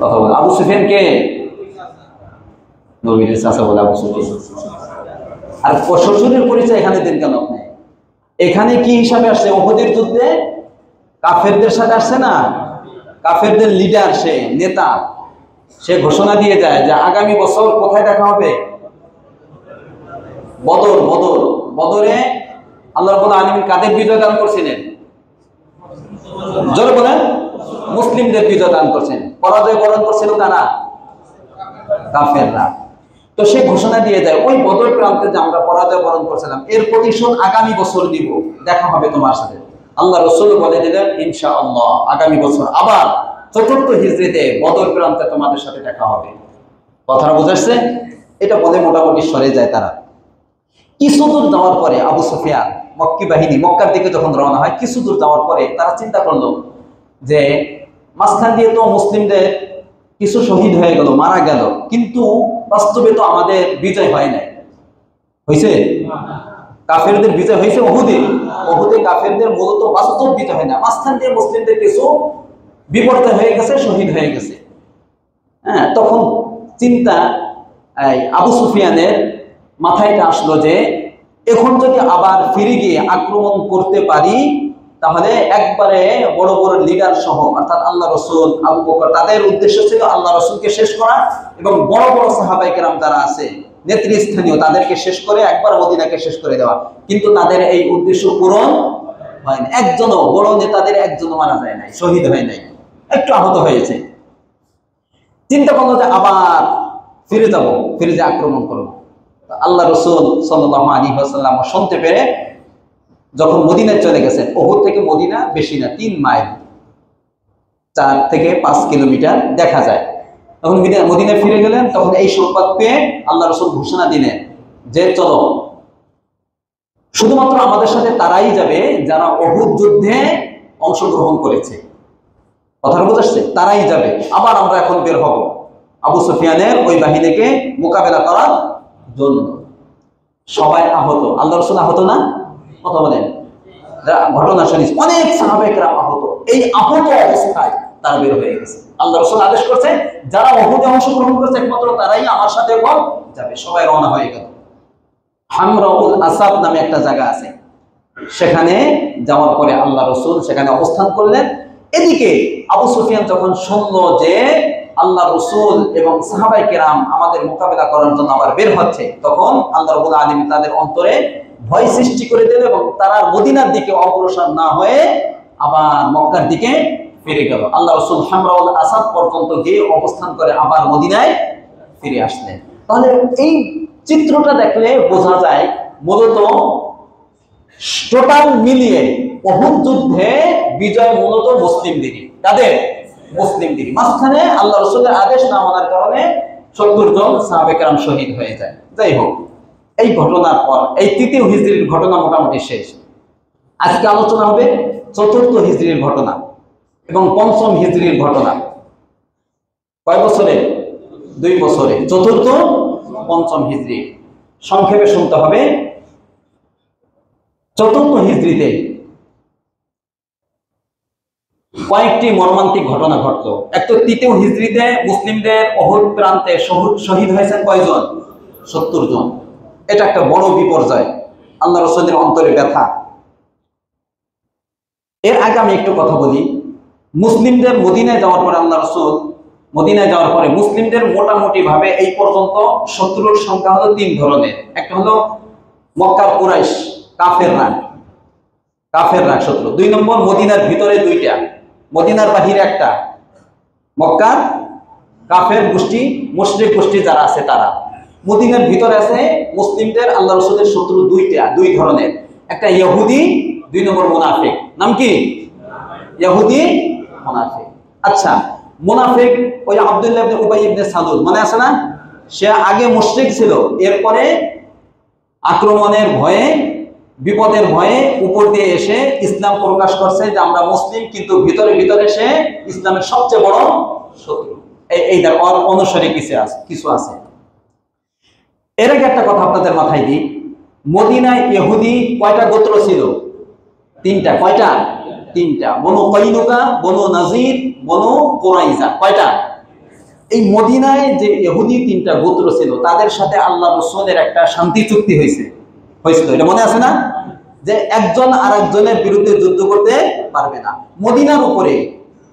কথা বলে আবু সুফিয়ান কে? নবীর চাচা বলে আবু সুফিয়ান। আর শ্বশুরের পরিচয় এখানে দেন কেন আপনি? এখানে কি হিসাবে আসছে? উহুদের যুদ্ধে কাফেরদের সাথে আসছে না? কাফেরদের লিডার, সে নেতা, সে ঘোষণা দিয়ে যায় যে আগামী বছর কোথায় দেখা হবে? বদর। বদরে আল্লাহ রাব্বুল আলামিন কাদের বিজয় দান করছিলেন? জোরে বলেন। মুসলিমদের বিজয় দান করছেন। পরাজয় বরণ করছিল কারা? কাফেররা। তো সে ঘোষণা দিয়ে যায় ওই বদর প্রান্তে যে আমরা পরাজয় বরণ করছিলাম, এর প্রতিশোধ আগামী বছর দিব, দেখা হবে তোমার সাথে। আল্লাহ রাসূল বলে দিলেন ইনশাআল্লাহ আগামী বছর আবার ৪র্থ হিজরিতে বদর প্রান্তে তোমাদের সাথে দেখা হবে। কথাটা বুঝাচ্ছে? এটা বলে মোটামুটি সরে যায় তারা। কিছু দূর যাওয়ার পরে আবু সুফিয়ান মক্কি বাহিনী মক্কার দিকে যখন রওনা হয়, কিছু দূর যাওয়ার পরে তারা চিন্তা করলো যে মাঝখান দিয়ে তো মুসলিমদের কিছু শহীদ হয়ে গেল, মারা গেল, কিন্তু বাস্তবে তো আমাদের বিজয় হয় নাই। হয়েছে? কাফেরদের বিজয় হয়েছে উহুদে। উহুদে কাফেরদের মূলত বাস্তব বিজয় হয় না, মাঝখান দিয়ে মুসলিমদের কিছু বিপর্যয় হয়ে গেছে, শহীদ হয়ে গেছে। হ্যাঁ, তখন চিন্তা আবু সুফিয়ানের মাথায় আসলো যে এখন যদি আবার ফিরে গিয়ে আক্রমণ করতে পারি, তাহলে একবারে বড় বড় লিডার সহ, অর্থাৎ আল্লাহ রাসূল, আবু বকর, তাদের উদ্দেশ্য ছিল আল্লাহ রাসূলকে শেষ করা এবং বড় বড় সাহাবায়ে কেরাম যারা আছে নেতৃস্থানীয় তাদেরকে শেষ করে একবার মদিনাকে শেষ করে দেওয়া। কিন্তু তাদের এই উদ্দেশ্য পূরণ হয়নি। একজনও বড় নেতাদের একজনও মারা যায় নাই, শহীদ হয় নাই, একটু আহত হয়েছে। চিন্তা করলো যে আবার ফিরে যাব, ফিরে যে আক্রমণ করবো। আল্লাহ রাসূল সাল্লাল্লাহু আলাইহি ওয়াসাল্লাম শুনতে পেরে যখন মদিনায় চলে গেছেন, উহুদ থেকে মদিনা বেশি না, 3 মাইল, 4 থেকে 5 কিলোমিটার দেখা যায়। তখন মদিনায় ফিরে গেলেন। তখন এই সংবাদ পেয়ে আল্লাহ রাসূল ঘোষণা দিলেন যে চলো, শুধুমাত্র আমাদের সাথে তারাই যাবে যারা উহুদ যুদ্ধে অংশগ্রহণ করেছে। কথাটা বুঝাচ্ছে? তারাই যাবে। আবার আমরা এখন বের হব আবু সুফিয়ানের ওই বাহিনীকে মোকাবেলা করার জন্য। সবাই আহত। আল্লাহ রাসূল আহত না? কথা বলেন। ঘটনা শুনিস, অনেক সাহাবায়ে কেরাম আহত। এই আহত অবস্থায় তারা বের হয়ে গেছে। আল্লাহ রাসূল আদেশ করছে যারা উহুদে অংশগ্রহণ করেছে একমাত্র তারাই আমার সাথে যাবে। সবাই রওনা হয়ে গেল। হামরাউল আসাদ নামে একটা জায়গা আছে, সেখানে যাওয়ার পরে আল্লাহ রাসূল সেখানে অবস্থান করলেন। এদিকে আবু সুফিয়ান যখন শুনলো যে আল্লাহ রাসূল এবং সাহাবায়ে কেরাম আমাদের মোকাবেলা করার জন্য আবার বের হচ্ছে, তখন আল্লাহ রাব্বুল আলামিন তাদের অন্তরে ভয় সৃষ্টি করে দিল এবং তারা মদিনার দিকে অগ্রসর না হয়ে আবার মক্কার দিকে ফিরে গেল। আল্লাহ রাসূল হামরাউল আসাদ পর্যন্ত গিয়ে অবস্থান করে আবার মদিনায় ফিরে আসলেন। তাহলে এই চিত্রটা দেখলে বোঝা যায় মূলত টোটাল মিলিয়ে উহুদ যুদ্ধে বিজয় মূলত মুসলিমদেরই। তাদের মুসলিমদেরই। মাঝখানে আল্লাহ রাসূলের আদেশ না মানার কারণে ৭০ জন সাহাবায়ে কেরাম শহীদ হয়ে যায়। যাই হোক, এই ঘটনার পর এই ৩য় হিজরির ঘটনা মোটামুটি শেষ। আজকে আলোচনা হবে ৪র্থ হিজরির ঘটনা এবং ৫ম হিজরির ঘটনা। কয় বছরে? 2 বছরে। ৪র্থ ৫ম হিজরি। সংক্ষেপে শুনতে হবে। ৪র্থ হিজরিতে কয়েকটি মর্মান্তিক ঘটনা ঘটলো। এক তো ৩য় হিজরিতে মুসলিমদের উহুদ প্রান্তে শহীদ হয়েছেন কয়জন? ৭০ জন। এটা একটা বড় বিপর্যয়, আল্লাহ রাসূলের অন্তরে ব্যথা। এর আগে আমি একটু কথা বলি। মুসলিমদের মদিনায় যাওয়ার পরে আল্লাহ রাসূল মদিনায় যাওয়ার পরে মুসলিমদের মোটামুটি ভাবে এই পর্যন্ত শত্রুর সংখ্যা হলো 3 ধরনের। একটা হলো মক্কার কুরাইশ, কাফেররা শত্রু। 2 নম্বর মদিনার ভিতরে 2টা, মদিনার বাহিরে একটা, মক্কার কাফের গোষ্ঠী, মুশরিক গোষ্ঠী যারা আছে তারা। মদিনার ভিতরে আছে মুসলিমদের আল্লাহ রাসূলের শত্রু 2 ধরনের। একটা ইহুদি, 2 নম্বর মুনাফিক। নাম কি? ইহুদি, মুনাফিক। আচ্ছা, মুনাফিক ওই আব্দুল্লাহ ইবনে উবাই ইবনে সালুল, মনে আছে না? সে আগে মুশরিক ছিল, এরপরে আক্রমণের ভয়ে, বিপদের ভয়ে উপর দিয়ে এসে ইসলাম প্রকাশ করছে যে আমরা মুসলিম, কিন্তু ভিতরে ভিতরে সে ইসলামের সবচেয়ে বড় শত্রু। এই অনুসারী কিছু আছে। এর আগে একটা কথা আপনাদের মাথায় দিই, মদিনায় ইহুদি কয়টা গোত্র ছিল? 3টা। কয়টা? তিনটা, বনু কাইনুকা, বনু নাজির, বনু কুরাইজা। কয়টা? এই মদিনায় যে ইহুদি তিনটা গোত্র ছিল তাদের সাথে আল্লাহ রাসূলের একটা শান্তি চুক্তি হয়েছিল, এটা মনে আছে না? যে একজন আরেকজনের বিরুদ্ধে যুদ্ধ করতে পারবে না। মদিনার উপরে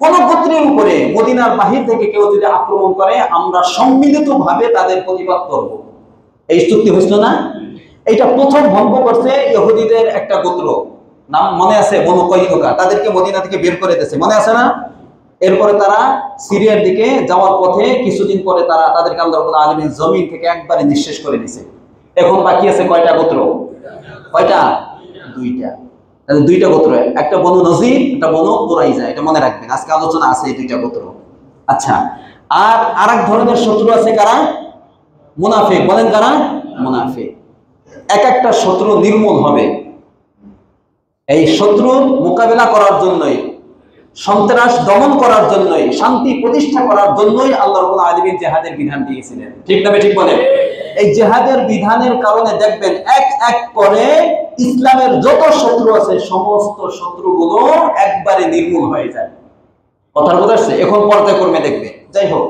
কোন গোত্রের উপরে মদিনার বাহির থেকে কেউ যদি আক্রমণ করে আমরা সম্মিলিতভাবে তাদের প্রতিবাদ করব, এই চুক্তি হয়েছিল না? এটা প্রথম ভঙ্গ করছে ইহুদিদের একটা গোত্র, নাম মনে আছে? বনু কাইনুকা। তাদেরকে মদিনা থেকে বের করে দিয়েছে, মনে আছে না? এরপরে তারা সিরিয়ার দিকে যাওয়ার পথে কিছুদিন পরে তাদেরকে আল্লাহ রাব্বুল আলামিন জমিন থেকে একবারে নিঃশেষ করে দিয়েছে। এখন বাকি আছে কয়টা গোত্র? কয়টা? দুইটা। তাহলে দুইটা গোত্র, একটা বনু নজির, একটা বনু কুরাইজা। এটা মনে রাখবেন, আজকে আলোচনা আছে এই দুইটা গোত্র। আচ্ছা, আর আরেক ধরনের শত্রু আছে কারা? মুনাফিক। বলেন কারা? মুনাফিক। এক একটা শত্রু নির্মূল হবে। এই শত্রু মোকাবেলা করার জন্যই, সন্ত্রাস দমন করার জন্যই, শান্তি প্রতিষ্ঠা করার জন্যই আল্লাহ রাব্বুল আলামিন জিহাদের বিধান দিয়েছিলেন। ঠিক না? ঠিক বলেন। এই জিহাদের বিধানের কারণে দেখবেন এক এক করে ইসলামের যত শত্রু আছে সমস্ত শত্রুগুলো একবারে নির্মূল হয়ে যায়। কথা বোঝাচ্ছে? এখন পর্যায়ক্রমে দেখবে। যাই হোক,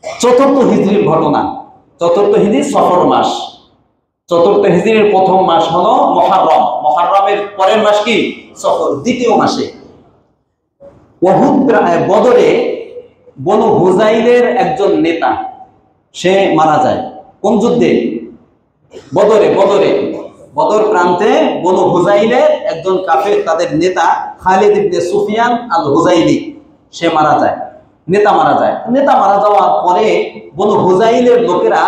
চতুর্থ হিজরির ঘটনা। চতুর্থ হিজরি সফর মাস। চতুর্থ হিজরির প্রথম মাস হলো মুহররম। মুহররমের পরের মাস কি? সফর। দ্বিতীয় মাসে বদরে বনু হুজাইলের একজন নেতা সে মারা যায়। কোন যুদ্ধে? বদরে। বদর প্রান্তে বনু হুজাইলের একজন কাফের, তাদের নেতা খালিদ ইবনে সুফিয়ান আল হুজাইলি, সে মারা যায়। নেতা মারা যায়। নেতা মারা যাওয়ার পরে বনু হুজাইলের লোকেরা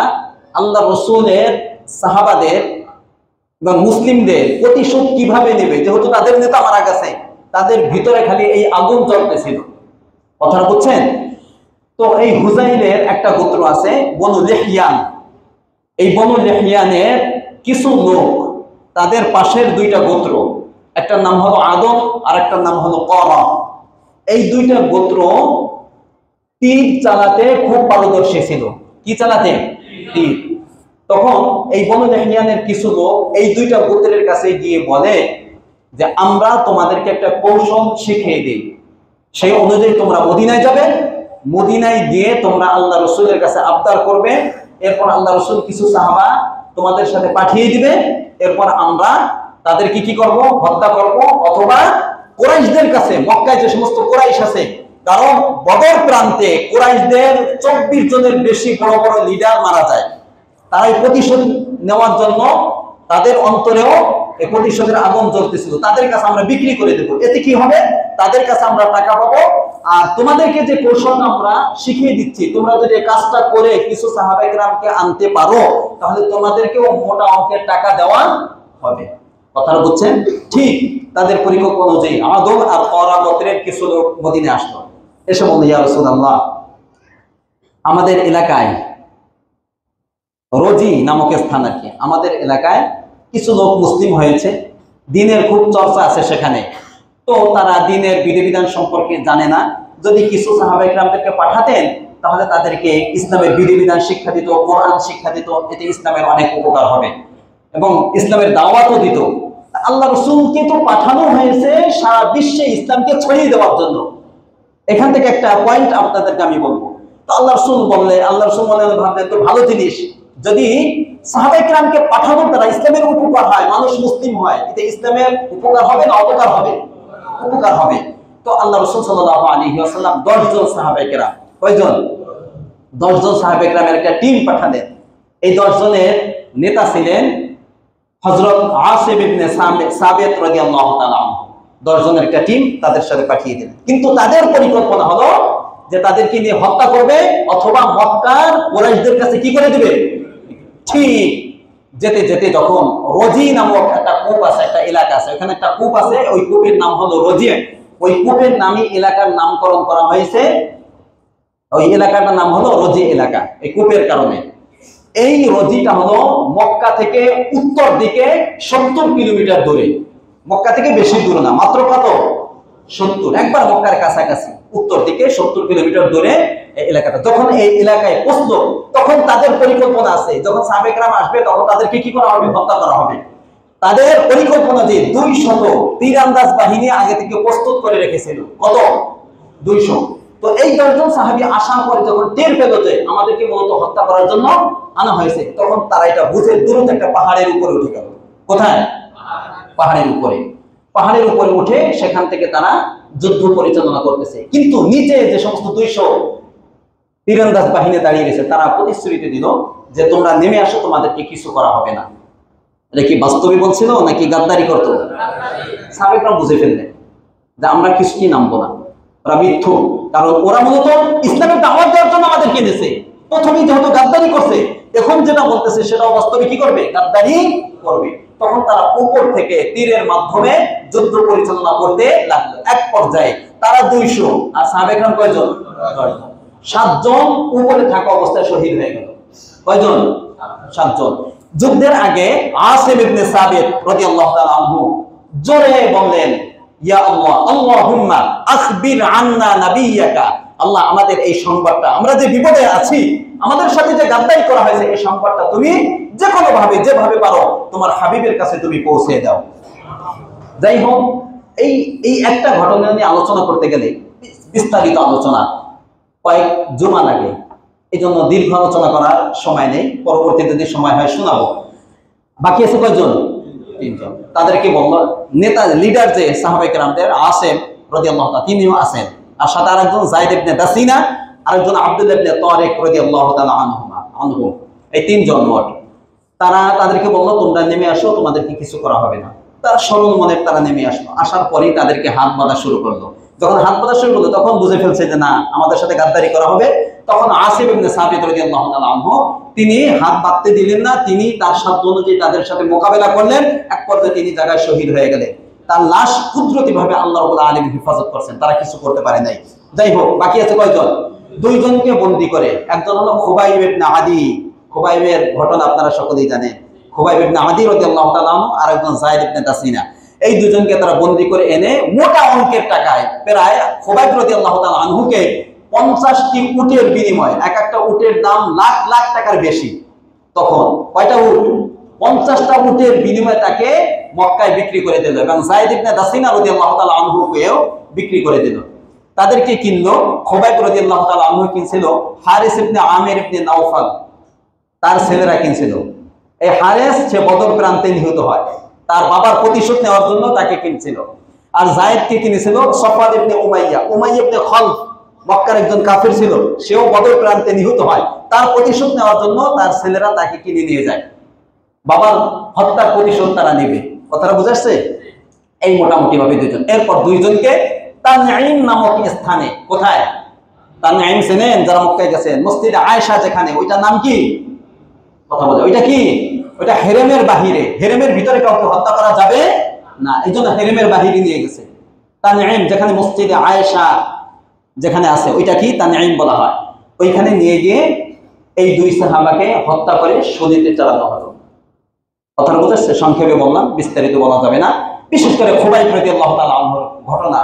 আল্লাহ রাসূলের, সাহাবাদের এবং মুসলিমদের প্রতিশোধ কিভাবে নেবে, যেহেতু তাদের নেতা মারা গেছে, তাদের ভিতরে খালি এই আগুন জ্বলতেছিল। কথা বুঝছেন? তো এই হুজাইলের একটা গোত্র আছে বনু লিহয়ান। এই বনু লিহয়ানের কিছু লোক, তাদের পাশের দুইটা গোত্র, একটার নাম হলো আদম আর একটার নাম হলো করা। এই দুইটা গোত্র তীর চালাতে খুব পারদর্শী ছিল। কি চালাতে? তীর। তখন এই বনু লিহয়ানের কিছু লোক এই দুইটা গোত্রের কাছে গিয়ে বলে যে আমরা তোমাদেরকে একটা কৌশল শিখিয়ে দিই, সেই অনুযায়ী তোমরা মদিনায় যাবে, মদিনায় গিয়ে তোমরা আল্লাহ রাসূলের কাছে আবদার করবে, এরপর আল্লাহ রাসূল কিছু সাহাবা তোমাদের সাথে পাঠিয়ে দিবে, এরপর আমরা তাদেরকে কি করব? হত্যা করব, অথবা কুরাইশদের কাছে, মক্কায় যে সমস্ত কুরাইশ আছে, কারণ বদর প্রান্তে কুরাইশদের 24 জনের বেশি বড় বড় লিডার মারা যায়, তারাই প্রতিশোধ নেওয়ার জন্য তাদের অন্তরেও এই প্রতিশোধের আগুন জ্বলতেছিল। তাদের কাছে আমরা বিক্রি করে দেবো, এতে কি হবে? তাদের কাছে আমরা টাকা পাবো, আর তোমাদেরকে যে কৌশলটা আমরা শিখিয়ে দিচ্ছি, তোমরা যদি এই কাজটা করে কিছু সাহাবায়ে কেরামকে আনতে পারো, তাহলে তোমাদেরকেও মোটা অঙ্কের টাকা দেওয়া হবে। কথাটা বুঝছেন? ঠিক তাদের পরিকল্পনা অনুযায়ী আদম আর করা গোত্রের কিছু লোক মদিনায় আসলো। এসে বলল, ইয়া রাসূলুল্লাহ, আমাদের এলাকায় রোজি নামক স্থান আর কি, আমাদের এলাকায় কিছু লোক মুসলিম হয়েছে, দ্বীনের খুব চর্চা আছে সেখানে, তো তারা দ্বীনের বিধিবিধান সম্পর্কে জানে না। যদি কিছু সাহাবায়ে কেরামদেরকে পাঠাতেন তাহলে তাদেরকে ইসলামের বিধিবিধান শিক্ষা দিত, কোরআন শিক্ষা দিত, এতে ইসলামের অনেক উপকার হবে এবং ইসলামের দাওয়াতও দিত। আল্লাহ রাসূলকে তো পাঠানো হয়েছে সারা বিশ্বে ইসলামকে ছড়িয়ে দেওয়ার জন্য। এখান থেকে একটা পয়েন্ট আপনাদেরকে আমি বলবো। তো আল্লাহ রাসূল বললে, আল্লাহ রাসূল মনে ভাবলেন তো ভালো জিনিস, যদি সাহাবায়ে কেরামকে পাঠানোর দ্বারা ইসলামের উপকার হয়, মানুষ মুসলিম হয়, এতে ইসলামের উপকার হবে না অপকার হবে? উপকার হবে। তো আল্লাহ রাসূল সাল্লাল্লাহু আলাইহি ওয়াসাল্লাম 10 জন সাহাবায়ে কেরাম, কয়জন? 10 জন সাহাবায়ে কেরামের একটা টিম পাঠালেন। এই 10 জনের নেতা ছিলেন হযরত আসিম ইবনে সাবিত রাদিয়াল্লাহু তাআলা আনহু। 10 জনের একটা টিম তাদের সাথে পাঠিয়ে দিলেন, কিন্তু তাদের পরিকল্পনা হলো যে তাদেরকে নিয়ে হত্যা করবে অথবা মক্কার কুরাইশদের কাছে কি করে দিবে। ঠিক যেতে যেতে যখন রোজি নামক একটা কূপ আছে, একটা এলাকা আছে, ওখানে একটা কূপ আছে, ওই কূপের নাম হলো রোজি। ওই কূপের নামই এলাকার নামকরণ করা হয়েছে, ওই এলাকাটার নাম হলো রোজি এলাকা, এই কূপের কারণে। এই রোজিটা হলো মক্কা থেকে উত্তর দিকে 70 কিলোমিটার দূরে। মক্কা থেকে বেশি দূর না, মাত্র কত? 70, একবার মক্কার কাছাকাছি, উত্তর দিকে 70 কিলোমিটার দূরে এই এলাকাটা। যখন এই এলাকায় পৌঁছলো তখন তাদের পরিকল্পনা আছে, যখন সাহাবায়ে কেরাম আসবে তখন তাদেরকে কি করা হবে? হত্যা করা হবে। তাদের পরিকল্পনা যে 200 তীরন্দাজ বাহিনী আগে থেকে প্রস্তুত করে রেখেছিল। কত? 200। তো এই 10 জন সাহাবী আসার পরে যখন টের পেল যে আমাদেরকে মূলত হত্যা করার জন্য আনা হয়েছে, তখন তারা এটা বুঝে দ্রুত একটা পাহাড়ের উপরে উঠে গেল। কোথায়? পাহাড়ের উপরে। পাহাড়ের উপরে উঠে সেখান থেকে তারা যুদ্ধ পরিচালনা করতেছে। কিন্তু নিচে যে সমস্ত 200 তীরন্দাজ বাহিনী দাঁড়িয়ে গেছে, তারা প্রতিশ্রুতি দিল যে তোমরা নেমে আসো, তোমাদেরকে কিছু করা হবে না। এটা কি বাস্তবে বলছিল নাকি গাদ্দারি করতো? সাহাবায়ে বুঝে ফেললেন যে আমরা কিছুই নামবো না, ওরা মিথ্যু। কারণ ওরা মূলত ইসলামের দাওয়াত দেওয়ার জন্য আমাদেরকে এনেছে। প্রথমেই যেহেতু গাদ্দারি করছে, এখন যেটা বলতেছে সেটাও বাস্তবে কি করবে? গাদ্দারি করবে। তখন তারা উপর থেকে তীরের মাধ্যমে যুদ্ধ পরিচালনা করতে লাগলো। এক পর্যায়ে তারা 200 আর সাহাবায়ে কেরাম কয়জন? 7 জন উপরে থাকা অবস্থায় শহীদ হয়ে গেল। কয়জন? 7 জন। যুদ্ধের আগে আসিম ইবনে সাবিত রাদিয়াল্লাহু তাআলা আনহু জোরে বললেন, ইয়া আল্লাহ, আল্লাহুম্মা আখবির আন্না নাবিয়্যাকা, আল্লাহ আমাদের এই সংবাদটা, আমরা যে বিপদে আছি, আমাদের সাথে যে গাদ্দারি করা হয়েছে, এই সংবাদটা তুমি যে কোনো ভাবে যেভাবে পারো তোমার হাবিবের কাছে তুমি পৌঁছে দাও। যাই হোক, এই একটা ঘটনা নিয়ে আলোচনা করতে গেলে বিস্তারিত আলোচনা কয়েক জুমা লাগে, এই জন্য দীর্ঘ আলোচনা করার সময় নেই। পরবর্তীতে যদি সময় হয় শোনাবো। বাকি আছে কয়জন? 3 জন। তাদেরকে বলল নেতা, লিডার যে সাহাবায়ে কেরামদের আসিম রাদিয়াল্লাহু তাআলা, তিনিও আছেন। আর সাথে আরেকজন যায়েদ ইবনে দাসিনা, আরেকজন আব্দুল্লাহ ইবনে তারিক রাদিয়াল্লাহু তাআলা আনহু। এই 3 জন মোট। তাদেরকে বলল তোমরা নেমে আসো, তোমাদেরকে কিছু করা হবে না। তারা সরল মনের তারা নেমে আসলো। আসার পরেই তাদেরকে হাত বাঁধা শুরু করলো। যখন হাত বাঁধা শুরু করলো, তখন বুঝে ফেলছে যে না, আমাদের সাথে গাদ্দারি করা হবে। তখন আসিম ইবনে সাবিত রাদিয়াল্লাহু তাআলা আনহু তিনি হাত বাঁধতে দিলেন না। তিনি তার সাধ্য অনুযায়ী তাদের সাথে মোকাবেলা করলেন। এক পর্যায়ে তিনি জায়গায় শহীদ হয়ে গেলেন। তার লাশ কুদরতিভাবে আল্লাহ রাব্বুল আলামিন হেফাজত করছেন, তারা কিছু করতে পারে নাই। যাই হোক, বাকি আছে কয়জন? 2 জনকে বন্দী করে। একজন হলো খুবাইব ইবনে আদি। খুবাইবের ঘটনা আপনারা সকলেই জানেন। খুবাইব ইবনে আদি রাদিয়াল্লাহু তাআলা আনহু আর একজন যায়েদ ইবনে দাসিনা, এই 2 জনকে তারা বন্দী করে এনে মোটা অঙ্কের টাকায় প্রায় খুবাইব রাদিয়াল্লাহু তাআলা আনহুকে 50টি উটের বিনিময়ে, এক একটা উটের দাম লাখ লাখ টাকার বেশি। তখন কয়টা উট? 50টা উটের বিনিময়ে তাকে মক্কায় বিক্রি করে দিল, এবং যায়েদ ইবনে দাসিনা রাদিয়াল্লাহু তাআলা আনহুকেও বিক্রি করে দিল। তাদেরকে কিনলো খুবাইব রাদিয়াল্লাহু তাআলা আনহু কিনছিল হারিস ইবনে আমির ইবনে নাওফাল, তার ছেলেরা কিনছিল। এই হারিস সে বদর প্রান্তে নিহত হয়, তার বাবার প্রতিশোধ নেওয়ার জন্য তাকে কিনছিল। আর যায়েদকে কিনেছিল সফওয়ান ইবনে উমাইয়া। উমাইয়া ইবনে খালফ মক্কার একজন কাফির ছিল, সেও বদর প্রান্তে নিহত হয়। তার প্রতিশোধ নেওয়ার জন্য তার ছেলেরা তাকে কিনে নিয়ে যায়। বাবার হত্যার প্রতিশোধ তারা নেবে। কথাটা বুঝাচ্ছে? এই মোটামুটি ভাবে 2 জন। এরপর 2 জনকে তানঈম নামক স্থানে, কোথায়? তানঈম চেনেন যারা মক্কায় গেছেন? মসজিদে আয়েশা যেখানে, ওইটার নাম কি? কথা বলে, ওইটা কি? ওইটা হেরেমের বাহিরে। হেরেমের ভিতরে কাউকে হত্যা করা যাবে না, এই জন্য হেরেমের বাহিরে নিয়ে গেছে। তানঈম যেখানে মসজিদে আয়েশা যেখানে আছে, ওইটা কি? তানঈম বলা হয়। ওইখানে নিয়ে গিয়ে এই 2 সাহাবাকে হত্যা করে শহীদে চালানো হলো। কথাটা বুঝাচ্ছে? সংক্ষেপে বললাম, বিস্তারিত বলা যাবে না। বিশেষ করে খুবাইব রাদিয়াল্লাহু তাআলা আনহুর ঘটনা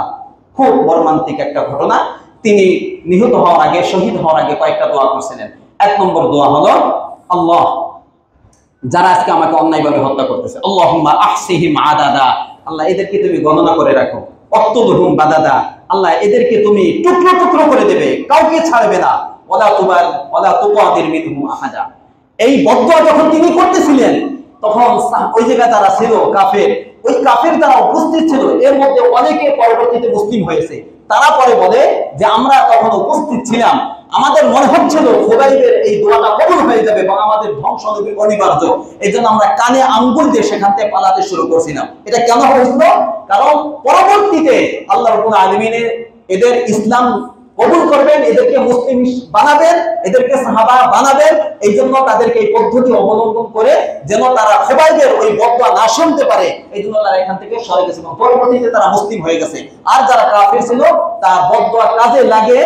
খুব মর্মান্তিক একটা ঘটনা। তিনি নিহত হওয়ার আগে, শহীদ হওয়ার আগে কয়েকটা দোয়া করছিলেন। 1 নম্বর দোয়া হলো, আল্লাহ, যারা আজকে আমাকে অন্যায়ভাবে হত্যা করতেছে, আল্লাহুম্মা আহসিহিম আদাদা, আল্লাহ এদেরকে তুমি গণনা করে রাখো। অক্তুলহুম বাদাদা, আল্লাহ এদেরকে তুমি টুকরো টুকরো করে দেবে, কাউকে ছাড়বে না। ওয়ালা তুকাদির মিনহুম আহাদা। এই বদদোয়া যখন তিনি করতেছিলেন, তখন ওই জায়গায় তারা ছিল কাফের, ওই কাফের তারা উপস্থিত ছিল। এর মধ্যে অনেকে পরবর্তীতে মুসলিম হয়েছে। তারা পরে বলে যে আমরা তখন উপস্থিত ছিলাম, আমাদের মনে হচ্ছিল খুবাইবের এই দোয়াটা কবুল হয়ে যাবে এবং আমাদের ধ্বংস হবে অনিবার্য। এই জন্য আমরা কানে আঙ্গুল দিয়ে সেখান থেকে পালাতে শুরু করছিলাম। এটা কেন হয়েছিল? কারণ পরবর্তীতে আল্লাহ রাব্বুল আলামিন এদের ইসলাম কবুল করবেন, এদেরকে মুসলিম বানাবেন, এদেরকে সাহাবা বানাবেন। এই জন্য তাদেরকে এই পদ্ধতি অবলম্বন করে যেন তারা খুবাইবের ওই বদদোয়া না শুনতে পারে, এই জন্য তারা এখান থেকে সরে গেছে এবং পরবর্তীতে তারা মুসলিম হয়ে গেছে। আর যারা কাফির ছিল, তার বদদোয়া কাজে লাগে,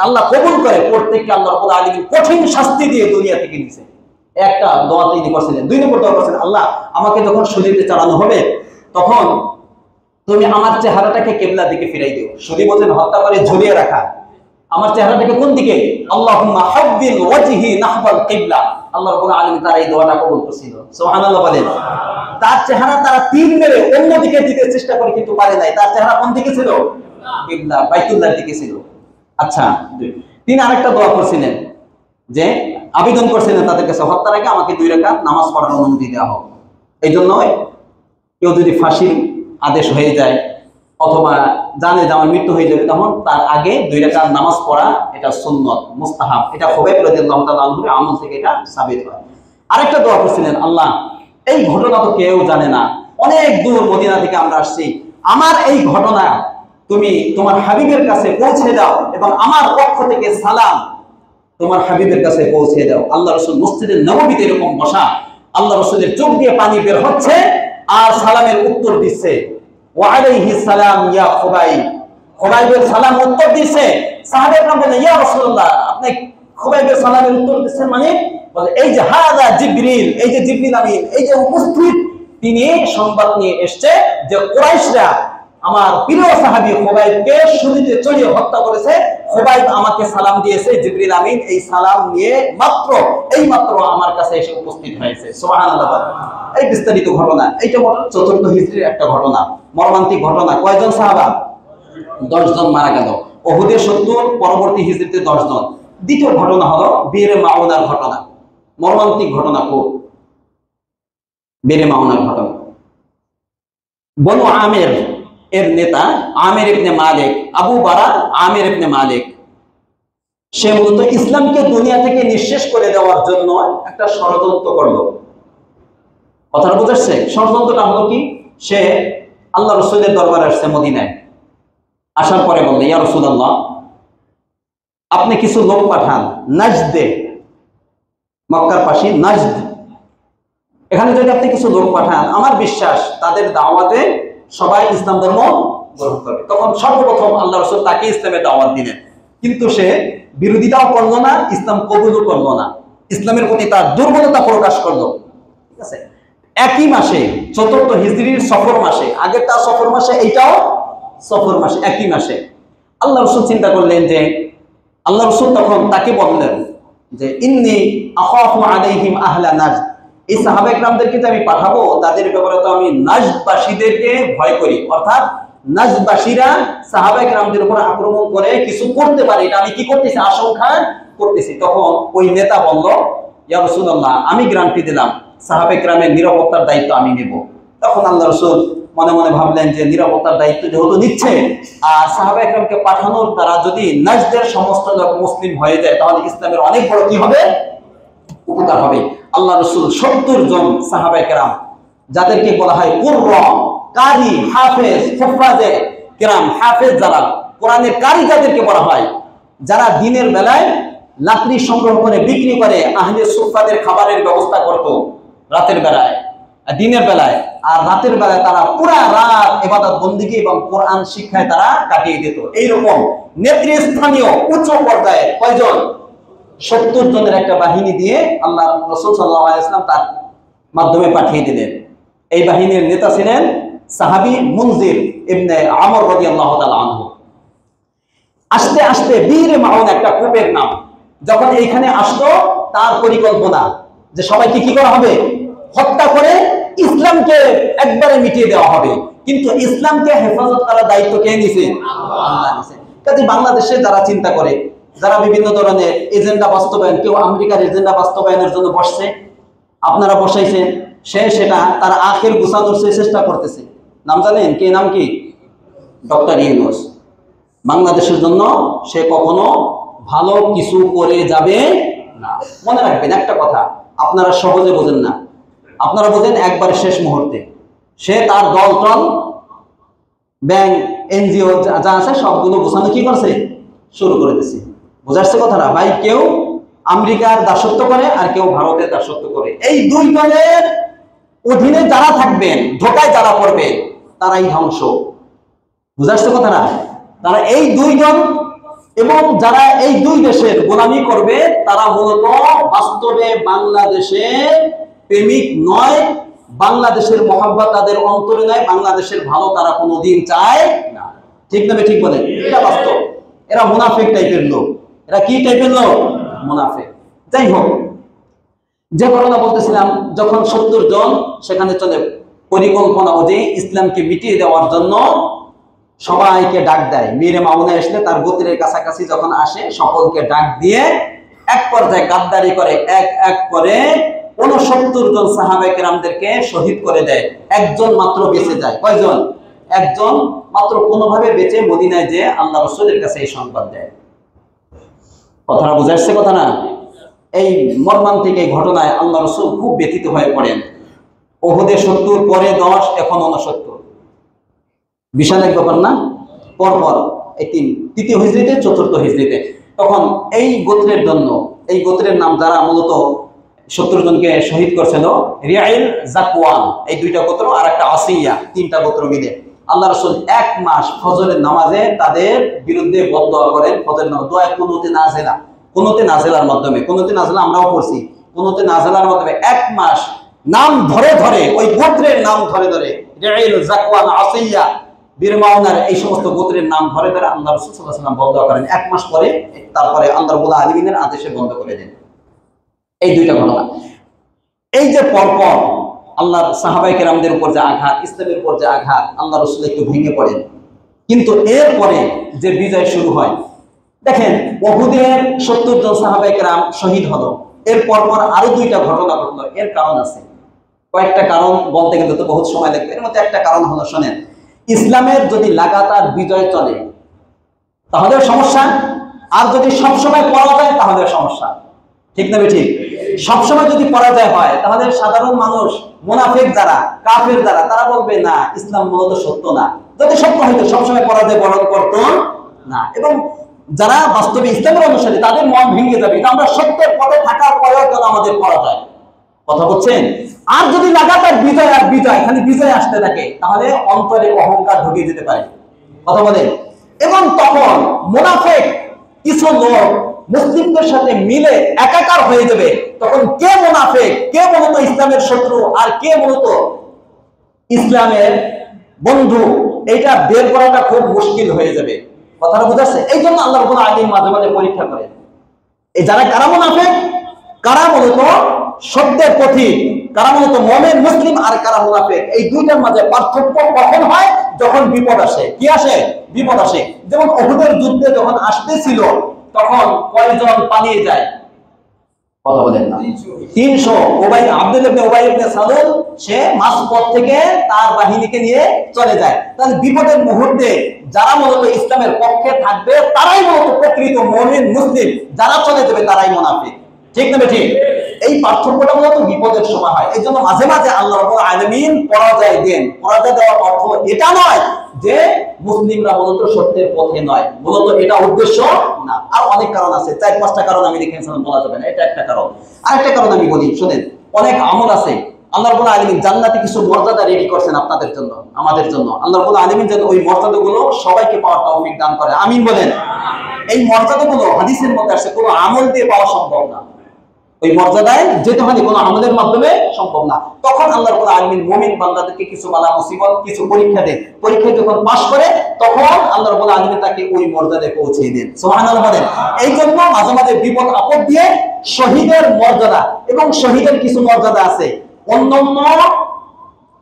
আল্লাহ কবুল করে, প্রত্যেককে আল্লাহ রাব্বুল আলামিন কঠিন শাস্তি দিয়ে দুনিয়া থেকে নিয়েছে। একটা দোয়া তিনি করছিলেন। 2 নম্বর দোয়া করছেন, আল্লাহ আমাকে যখন শহীদে চালানো হবে, তখন তুমি আমার চেহারাটাকে কিবলা দিকে ফিরাই দিও। শহীদ বলেন হত্যা করে ঝুলিয়ে রাখা, আমার চেহারাটাকে কোন দিকে, আল্লাহুম্মা হাব্বিল ওয়াজহি নাহবাল কিবলা। আল্লাহ রাব্বুল আলামিন তার এই দোয়াটা কবুল করেছিল, সুবহানাল্লাহ বলেন। তার চেহারা তারা তীর মেরে অন্য দিকে দিতে চেষ্টা করে কিন্তু পারে নাই। তার চেহারা কোন দিকে ছিল? কিবলা, বাইতুল্লাহর দিকে ছিল। আচ্ছা, তিনি আরেকটা দোয়া করছিলেন, যে আবেদন করছিলেন তাদের কাছে, হত্যার আগে আমাকে 2 রাকাত নামাজ পড়ার অনুমতি দেওয়া হোক। এই জন্য কেউ যদি ফাঁসির আদেশ হয়ে যায় অথবা জানে যে আমার মৃত্যু হয়ে যাবে, তখন তার আগে 2 রাকাত নামাজ পড়া এটা সুন্নত, মুস্তাহাব। এটা খুবৈব রাদিয়াল্লাহু তাআলা আনহুর আমল থেকে এটা সাবিত হয়। আরেকটা দোয়া করছিলেন, আল্লাহ এই ঘটনা তো কেউ জানে না, অনেক দূর মদিনা থেকে আমরা আসছি, আমার এই ঘটনা তুমি তোমার হাবিবের কাছে পৌঁছে দাও এবং আমার পক্ষ থেকে সালাম তোমার হাবিবের কাছে পৌঁছে দাও। আল্লাহ রাসূল মসজিদে নববীতে এরকম বসা, আল্লাহ রাসূলের চোখ দিয়ে পানি বের হচ্ছে আর সালামের উত্তর দিচ্ছে, ওয়া আলাইহি সালাম ইয়া খুবাইব। খুবাইবের সালাম উত্তর দিচ্ছে। সাহাবায়ে বলে, ইয়া রাসূলুল্লাহ, আপনি খুবাইবের সালামের উত্তর দিচ্ছেন মানে? বলে, এই যে হাযা জিবরিল, এই যে জিবরিল আমিন, এই যে উপস্থিত, তিনি সংবাদ নিয়ে এসেছে যে কুরাইশরা আমার প্রিয় সাহাবী খুবাইবকে শুলিতে চড়িয়ে হত্যা করেছে। খুবাইব আমাকে সালাম দিয়েছে, জিবরিল আমিন এই সালাম নিয়ে মাত্র আমার কাছে এসে উপস্থিত হয়েছে, সুবহানাল্লাহ। এই বিস্তারিত ঘটনা, এইটা 4th হিজরির একটা ঘটনা, মর্মান্তিক ঘটনা। কয়জন সাহাবা? 10 জন মারা গেল। উহুদে 70, পরবর্তী হিজরিতে 10 জন। দ্বিতীয় ঘটনা হলো বীরে মাউনার ঘটনা, মর্মান্তিক ঘটনা। খুব বীরে মাউনার ঘটনা। বনু আমের এর নেতা আমের ইবনে মালিক, আবু বারা আমের ইবনে মালিক, সে মূলত ইসলামকে দুনিয়া থেকে নিঃশেষ করে দেওয়ার জন্য একটা ষড়যন্ত্র করলো। কথাটা বুঝাচ্ছে? ষড়যন্ত্রটা হলো কি, সে আল্লাহ রাসূলের দরবারে আসছে মদিনায়। আসার পরে বলল, ইয়া রাসূলুল্লাহ, আপনি কিছু লোক পাঠান নাজদে, মক্কার পাশে নাজদ, এখানে যদি আপনি কিছু লোক পাঠান, আমার বিশ্বাস তাদের দাওয়াতে সবাই ইসলাম ধর্ম গ্রহণ করবে। তখন সর্বপ্রথম আল্লাহ রাসূল তাকে ইসলামের দাওয়াত দিলেন, কিন্তু সে বিরোধিতাও করলো না, ইসলাম কবুলও করলো না, ইসলামের প্রতি তার দুর্বলতা প্রকাশ করলো। ঠিক আছে? একই মাসে 4th হিজরির সফর মাসে, আগেরটা সফর মাসে, এইটাও সফর মাসে, একই মাসে আল্লাহ রাসূল চিন্তা করলেন যে, আল্লাহ রাসূল তখন তাকে বললেন যে, ইন্নী আখাফু আলাইহিম আহলা নাজদ, এই সাহাবা ইকরামদেরকে যে আমি পাঠাবো তাদের ব্যাপারে তো আমি নাজদবাসীদেরকে ভয় করি, অর্থাৎ নাজদবাসীরা সাহাবা ইকরামদের উপর আক্রমণ করে কিছু করতে পারে, এটা আমি কি করতেছি, আশঙ্কা করতেছি। তখন ওই নেতা বলল, ইয়া রাসূলুল্লাহ, আমি গ্যারান্টি দিলাম সাহাবা ইকরামের নিরাপত্তার দায়িত্ব আমি নেব। তখন আল্লাহ রাসূল মনে মনে ভাবলেন যে নিরাপত্তার দায়িত্ব যেহেতু নিচ্ছে, আর সাহাবা ইকরামকে পাঠানোর দ্বারা যদি নাজদের সমস্ত লোক মুসলিম হয়ে যায়, তাহলে ইসলামের অনেক বড় কি হবে, উপকার হবে। আল্লাহ রাসূল 70 জন সাহাবা কেরাম, যাদেরকে বলা হয় কুররা, কারি, হাফেজ, হুফাজে কেরাম, হাফেজ যারা, কোরআনের কারি যাদেরকে বলা হয়, যারা দিনের বেলায় লাকড়ি সংগ্রহ করে বিক্রি করে আহলে সুফফাদের খাবারের ব্যবস্থা করত রাতের বেলায়, দিনের বেলায়, আর রাতের বেলায় তারা পুরা রাত ইবাদত বন্দেগী এবং কোরআন শিক্ষায় তারা কাটিয়ে দিত। এইরকম নেতৃস্থানীয় উচ্চ পর্যায়ে কয়জন, 70 জনের একটা বাহিনী দিয়ে আল্লাহ রাসূল সাল্লাল্লাহু আলাইহি ওয়াসাল্লাম তার মাধ্যমে পাঠিয়ে দিলেন। এই বাহিনীর নেতা ছিলেন সাহাবী মুনজির ইবনে আমর রাদিয়াল্লাহু তাআলা আনহু। আস্তে আস্তে বীর মাউন একটা কূপের নাম, যখন এইখানে আসলো, তার পরিকল্পনা যে সবাইকে কি করা হবে, হত্যা করে ইসলামকে একবারে মিটিয়ে দেওয়া হবে। কিন্তু ইসলামকে হেফাজত করার দায়িত্ব কে নিছে? আল্লাহ নিছে। কাজে বাংলাদেশে যারা চিন্তা করে, যারা বিভিন্ন ধরনের এজেন্ডা বাস্তবায়ন, কেউ আমেরিকার এজেন্ডা বাস্তবায়নের জন্য বসছে, আপনারা বসাইছেন, সেটা তার আখের গুছানোর চেষ্টা করতেছে। নাম জানেন কি? নাম কি? ডক্টর ইউনূস। বাংলাদেশের জন্য সে কখনো ভালো কিছু করে যাবে না। মনে রাখবেন একটা কথা, আপনারা সহজে বোঝেন না, আপনারা বোঝেন একবার শেষ মুহূর্তে। সে তার দল টল, ব্যাংক, এনজিও যা আছে সবগুলো গোছানো কি করছে, শুরু করে দিচ্ছে। বোঝাচ্ছে কথাটা ভাই? কেউ আমেরিকার দাসত্ব করে আর কেউ ভারতের দাসত্ব করে। এই দুই দলের অধীনে যারা থাকবেন, ধোকায় যারা পড়বে, তারাই ধ্বংস। বুঝাচ্ছে কথাটা? তারা এই দুই দল এবং যারা এই দুই দেশের গোলামি করবে, তারা মূলত বাস্তবে বাংলাদেশের প্রেমিক নয়, বাংলাদেশের মহাব্বত তাদের অন্তরে নাই, বাংলাদেশের ভালো তারা কোনোদিন চায় না। ঠিক না? ঠিক বলেন? এটা বাস্তব। এরা মুনাফিক টাইপের লোক। এরা কি টাইপের লোক? মুনাফিক। যাই হোক, যে ঘটনা বলতেছিলাম, যখন 70 জন সেখানে চলে পরিকল্পনা অনুযায়ী ইসলামকে মিটিয়ে দেওয়ার জন্য সবাইকে ডাক দেয়। মীরে মামুনে আসলে তার গোত্রের কাছাকাছি যখন আসে, সকলকে ডাক দিয়ে এক পর্যায়ে গাদ্দারি করে এক এক করে 69 জন সাহাবায়ে কেরামদেরকে শহীদ করে দেয়। একজন মাত্র বেঁচে যায়। কয়জন? একজন মাত্র কোনোভাবে বেঁচে মদিনায় যে আল্লাহ রাসূলের কাছে এই সংবাদ দেয়। কথাটা বোঝা যাচ্ছে কথা না? এই মর্মান্তিক এই ঘটনায় আল্লাহ রাসূল খুব ব্যথিত হয়ে পড়েন। উহুদে 70, পরে 10, এখন 69। বিশাল এক ব্যাপার না? পরপর এই তৃতীয় হিজরিতে, চতুর্থ হিজরিতে। তখন এই গোত্রের জন্য, এই গোত্রের নাম যারা মূলত 70 জনকে শহীদ করছিল, রিয়াইল, জাকওয়ান, এই দুইটা গোত্র, আর একটা আসিয়া, 3টা গোত্র মিলে আল্লাহ রাসূল 1 মাস ফজরের নামাজে তাদের বিরুদ্ধে বদদোয়া করেন। ফজরের নামাজ দোয়া কুনুতে নাজিলা, কুনুতে নাজিলার মাধ্যমে, কুনুতে নাজিলা আমরাও পড়ছি, কুনুতে নাজিলার মাধ্যমে 1 মাস নাম ধরে ধরে, ওই গোত্রের নাম ধরে ধরে, রিয়াইল, জাকওয়ান, আসিয়া, বীর মাওনার, এই সমস্ত গোত্রের নাম ধরে ধরে আল্লাহ রাসূল সাল্লাল্লাহু আলাইহি ওয়াসাল্লাম বদদোয়া করেন। 1 মাস পরে তারপরে আল্লাহ রাব্বুল আলামিনের আদেশে বন্ধ করে দেন। এই দুইটা ঘটনা। এই যে পরপর আল্লাহর সাহাবায়ে কেরামদের উপর যে আঘাত, ইসলামের উপর যে আঘাত, আল্লাহ রাসূল একটু ভেঙে পড়েন। কিন্তু এরপরে যে বিজয় শুরু হয়, দেখেন উহুদের 70 জন সাহাবায়ে কেরাম শহীদ হলো, এর পরপর আরো 2টা ঘটনা ঘটলো। এর কারণ আছে, কয়েকটা কারণ বলতে গেলে তো বহুত সময় লাগবে। এর মধ্যে একটা কারণ হলো, শোনেন, ইসলামের যদি লাগাতার বিজয় চলে তাহলে সমস্যা, আর যদি সবসময় পরাজয় তাহলে সমস্যা। ঠিক না ঠিক? সবসময় যদি পরাজয় হয় তাহলে সাধারণ মানুষ, মুনাফিক যারা, কাফের যারা, তারা বলবে না ইসলাম মূলত সত্য না। যদি সত্য হইতো সবসময় পরাজয় বরণ করত না। এবং যারা বাস্তবে ইসলামের অনুসারী তাদের মন ভেঙে যাবে, আমরা সত্যের পথে থাকার পরেও কেন আমাদের পরাজয়। কথা বলছেন? আর যদি লাগাতার বিজয় আর বিজয়, খালি বিজয় আসতে থাকে, তাহলে অন্তরে অহংকার ঢুকে যেতে পারে। কথা বলেন? এবং তখন মুনাফিক কিছু লোক মুসলিমদের সাথে মিলে একাকার হয়ে যাবে। তখন কে মুনাফিক, কে মূলত ইসলামের শত্রু, আর কে মূলত ইসলামের বন্ধু, এটা বের করাটা খুব মুশকিল হয়ে যাবে। কথাটা বুঝাচ্ছে? এই জন্য আল্লাহ রাব্বুল আলামিন মাঝে মাঝে পরীক্ষা করেন, এই যারা কারা মুনাফিক, কারা মূলত সত্যের পথিক, কারা মূলত মুমিন মুসলিম, আর কারা মুনাফিক, এই দুইটার মাঝে পার্থক্য কখন হয়? যখন বিপদ আসে। কি আসে? বিপদ আসে। যেমন উহুদের যুদ্ধে যখন আসতেছিল, তখন কয়জন পালিয়ে যায়? কথা বলেন না? 300। আব্দুল্লাহ ইবনে উবাই ইবনে সালুল, সে মাঝপথ থেকে তার বাহিনীকে নিয়ে চলে যায়। তাহলে বিপদের মুহূর্তে যারা মূলত ইসলামের পক্ষে থাকবে তারাই মূলত প্রকৃত মুমিন মুসলিম, যারা চলে যাবে তারাই মুনাফিক। ঠিক না ঠিক? এই পার্থক্যটা মূলত বিপদের সময় হয়। এই জন্য মাঝে মাঝে আল্লাহ রাব্বুল আলামিন পরাজয় দেন। পরাজয় দেওয়ার অর্থ এটা নয় যে মুসলিমরা মূলত সত্যের পথে নয়, মূলত এটা উদ্দেশ্য না। আর অনেক কারণ আছে, 4-5টা কারণ আমি লিখেছিলাম, বলা যাবে না, এটা একটা কারণ। আরেকটা কারণ আমি বলি, শুনেন, অনেক আমল আছে আল্লাহ রাব্বুল আলামিন জান্নাতে কিছু মর্যাদা রেডি করছেন আপনাদের জন্য, আমাদের জন্য। আল্লাহ রাব্বুল আলামিন যেন ওই মর্যাদাগুলো সবাইকে পাওয়ার তৌফিক দান করে। আমিন বলেন। এই মর্যাদাগুলো হাদিসের মধ্যে আসছে, কোনো আমল দিয়ে পাওয়া সম্ভব না। ওই মর্যাদায় যেতে হয় কোনো আমলের মাধ্যমে সম্ভব না। তখন আল্লাহ রাব্বুল আলামিন মুমিন বান্দাদেরকে কিছু বালা মুসিবত, কিছু পরীক্ষা দেন। পরীক্ষায় যখন পাস করে তখন আল্লাহ রাব্বুল আলামিন তাকে ওই মর্যাদায় পৌঁছে দেন। সুবহানাল্লাহ বলেন। এই জন্য মাঝে মাঝে বিপদ আপদ দিয়ে শহীদের মর্যাদা, এবং শহীদের কিছু মর্যাদা আছে। অন্যান্য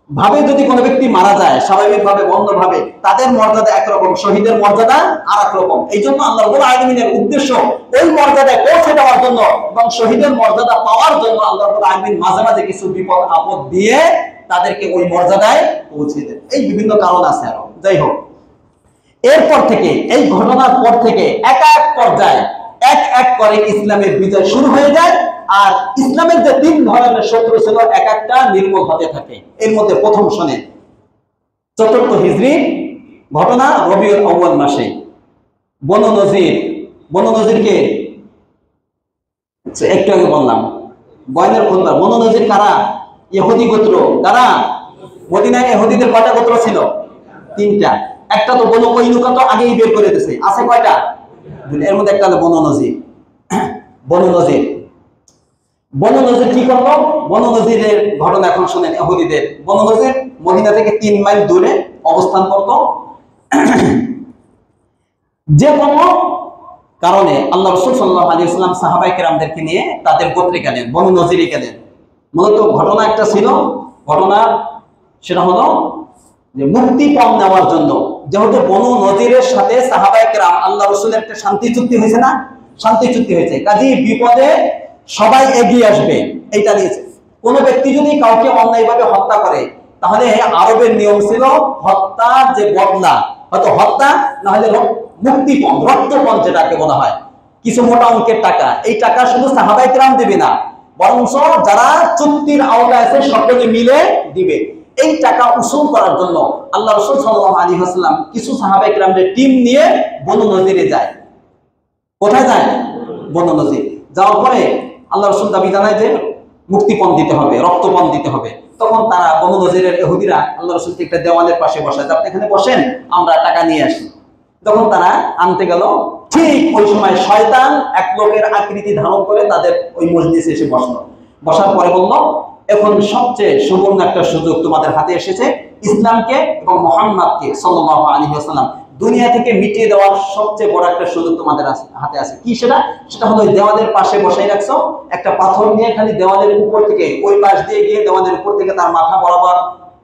ভাবে যদি কোনো ব্যক্তি মারা যায় স্বাভাবিকভাবে, বন্ধভাবে, তাদের মর্যাদা একরকম, শহীদের মর্যাদা আর এক রকম। এই জন্য আল্লাহ রাব্বুল আলামিনের উদ্দেশ্য ওই মর্যাদায় পৌঁছে দেওয়ার জন্য এবং শহীদের মর্যাদা পাওয়ার জন্য আল্লাহ রাব্বুল আলামিন মাঝে মাঝে কিছু বিপদ আপদ দিয়ে তাদেরকে ওই মর্যাদায় পৌঁছে দেন। এই বিভিন্ন কারণ আছে আরো। যাই হোক, এরপর থেকে, এই ঘটনার পর থেকে এক এক পর্যায়ে এক এক করে ইসলামের বিজয় শুরু হয়ে যায়। আর ইসলামের যে 3 ধরনের শত্রু ছিল, এক একটা নির্মূল হতে থাকে। এর মধ্যে প্রথম শোনেন, 4th হিজরির ঘটনা, রবিউল আউয়াল মাসে বনু নজির। বনু নজিরকে একটু আগে বললাম, বয়নের খুতবা। বনু নজির কারা? ইহুদি গোত্র। কারা? মদিনায় ইহুদিদের কয়টা গোত্র ছিল? 3টা। একটা তো বনু কৈনুকা, তো আগেই বের করে দিয়েছে। আছে কয়টা? এর মধ্যে একটা হলো বনু নজির। বনু নজির, বনু নজির কি করলো? বনু নজিরের ঘটনা এখন শুনেন। ইহুদিদের বনু নজির মদিনা থেকে 3 মাইল দূরে অবস্থান করত। যে কোনো কারণে আল্লাহ রাসূল সাল্লাল্লাহু আলাইহি ওয়াসাল্লাম সাহাবায়ে কেরামদেরকে নিয়ে তাদের গোত্রে গেলেন, বনু নজিরে গেলেন। মূলত ঘটনা একটা ছিল, ঘটনা সেটা হলো যে মুক্তিপণ নেওয়ার জন্য। যেহেতু বনু নজিরের সাথে সাহাবায়ে কেরাম আল্লাহ রাসূলের একটা শান্তি চুক্তি হয়েছে না, শান্তি চুক্তি হয়েছে, কাজেই বিপদে সবাই এগিয়ে আসবে এইটা নিয়েছে। কোন ব্যক্তি যদি কাউকে অন্যায়ভাবে হত্যা করে, তাহলে আরবের নিয়ম ছিল হত্যার যে বদলা, হয়তো হত্যা না হলে মুক্তিপণ, রক্তপণ যেটাকে বলা হয়, কিছু মোটা অঙ্কের টাকা। এই টাকা শুধু সাহাবায়ে কেরাম দিবে না, বরং যারা চুক্তির আওতায় আছে সকলে মিলে দিবে। এই টাকা উসুল করার জন্য আল্লাহ রাসূল সাল্লাল্লাহু আলাইহি ওয়াসাল্লাম কিছু সাহাবায়ে কেরামদের টিম নিয়ে বনু নজিরে যায়। কোথায় যায়? বনু নজির। যাওয়ার পরে আল্লাহ রাসূল দাবি জানায় যে মুক্তিপণ দিতে হবে, রক্তপণ দিতে হবে। তখন তারা বনু নজিরের ইহুদিরা আল্লাহ রাসূলকে একটা দেওয়ালের পাশে বসায়, আপনি এখানে বসেন, আমরা টাকা নিয়ে আসি। তখন তারা আনতে গেল, ঠিক ওই সময় শয়তান এক লোকের আকৃতি ধারণ করে তাদের ওই মজলিসে এসে বসলো। বসার পরে বলল, এখন সবচেয়ে সুবর্ণ একটা সুযোগ তোমাদের হাতে এসেছে, ইসলামকে এবং মুহাম্মদকে সাল্লাল্লাহু আলাইহি ওয়াসাল্লাম দুনিয়া থেকে মিটিয়ে দেওয়ার সবচেয়ে বড় একটা সুযোগ তোমাদের হাতে আছে। কি সেটা? সেটা হলো ওই দেওয়ালের পাশে বসাই রাখছো একটা পাথর নিয়ে, খালি দেওয়ালের উপর থেকে ওই পাশ দিয়ে গিয়ে দেওয়ালের উপর থেকে তার মাথা বরাবর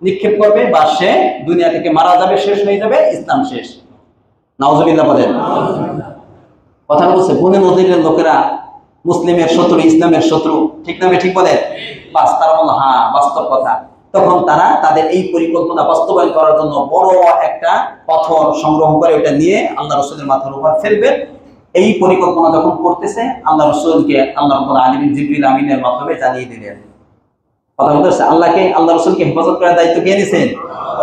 নিক্ষেপ করবে, বা সে দুনিয়া থেকে মারা যাবে, শেষ হয়ে যাবে, ইসলাম শেষ। নাউজুবিল্লাহ বলেন। কথা বলছে বনু নজিরের লোকেরা মুসলিমের শত্রু, ইসলামের শত্রু, ঠিক না? ঠিক বলেন। বাস তারা বলল হ্যাঁ বাস্তব কথা। তখন তারা তাদের এই পরিকল্পনা বাস্তবায়ন করার জন্য বড় একটা পাথর সংগ্রহ করে ওটা নিয়ে আল্লাহ রাসূলের মাথার উপর ফেলবে। এই পরিকল্পনা যখন করতেছে, আল্লাহ রাসূলকে আল্লাহ রাব্বুল আলামিন জিবরিল আমিনের মাধ্যমে জানিয়ে দিলেন। কথা বলতেছে আল্লাহ রাসূলকে হেফাজত করার দায়িত্ব কে নিয়েছেন?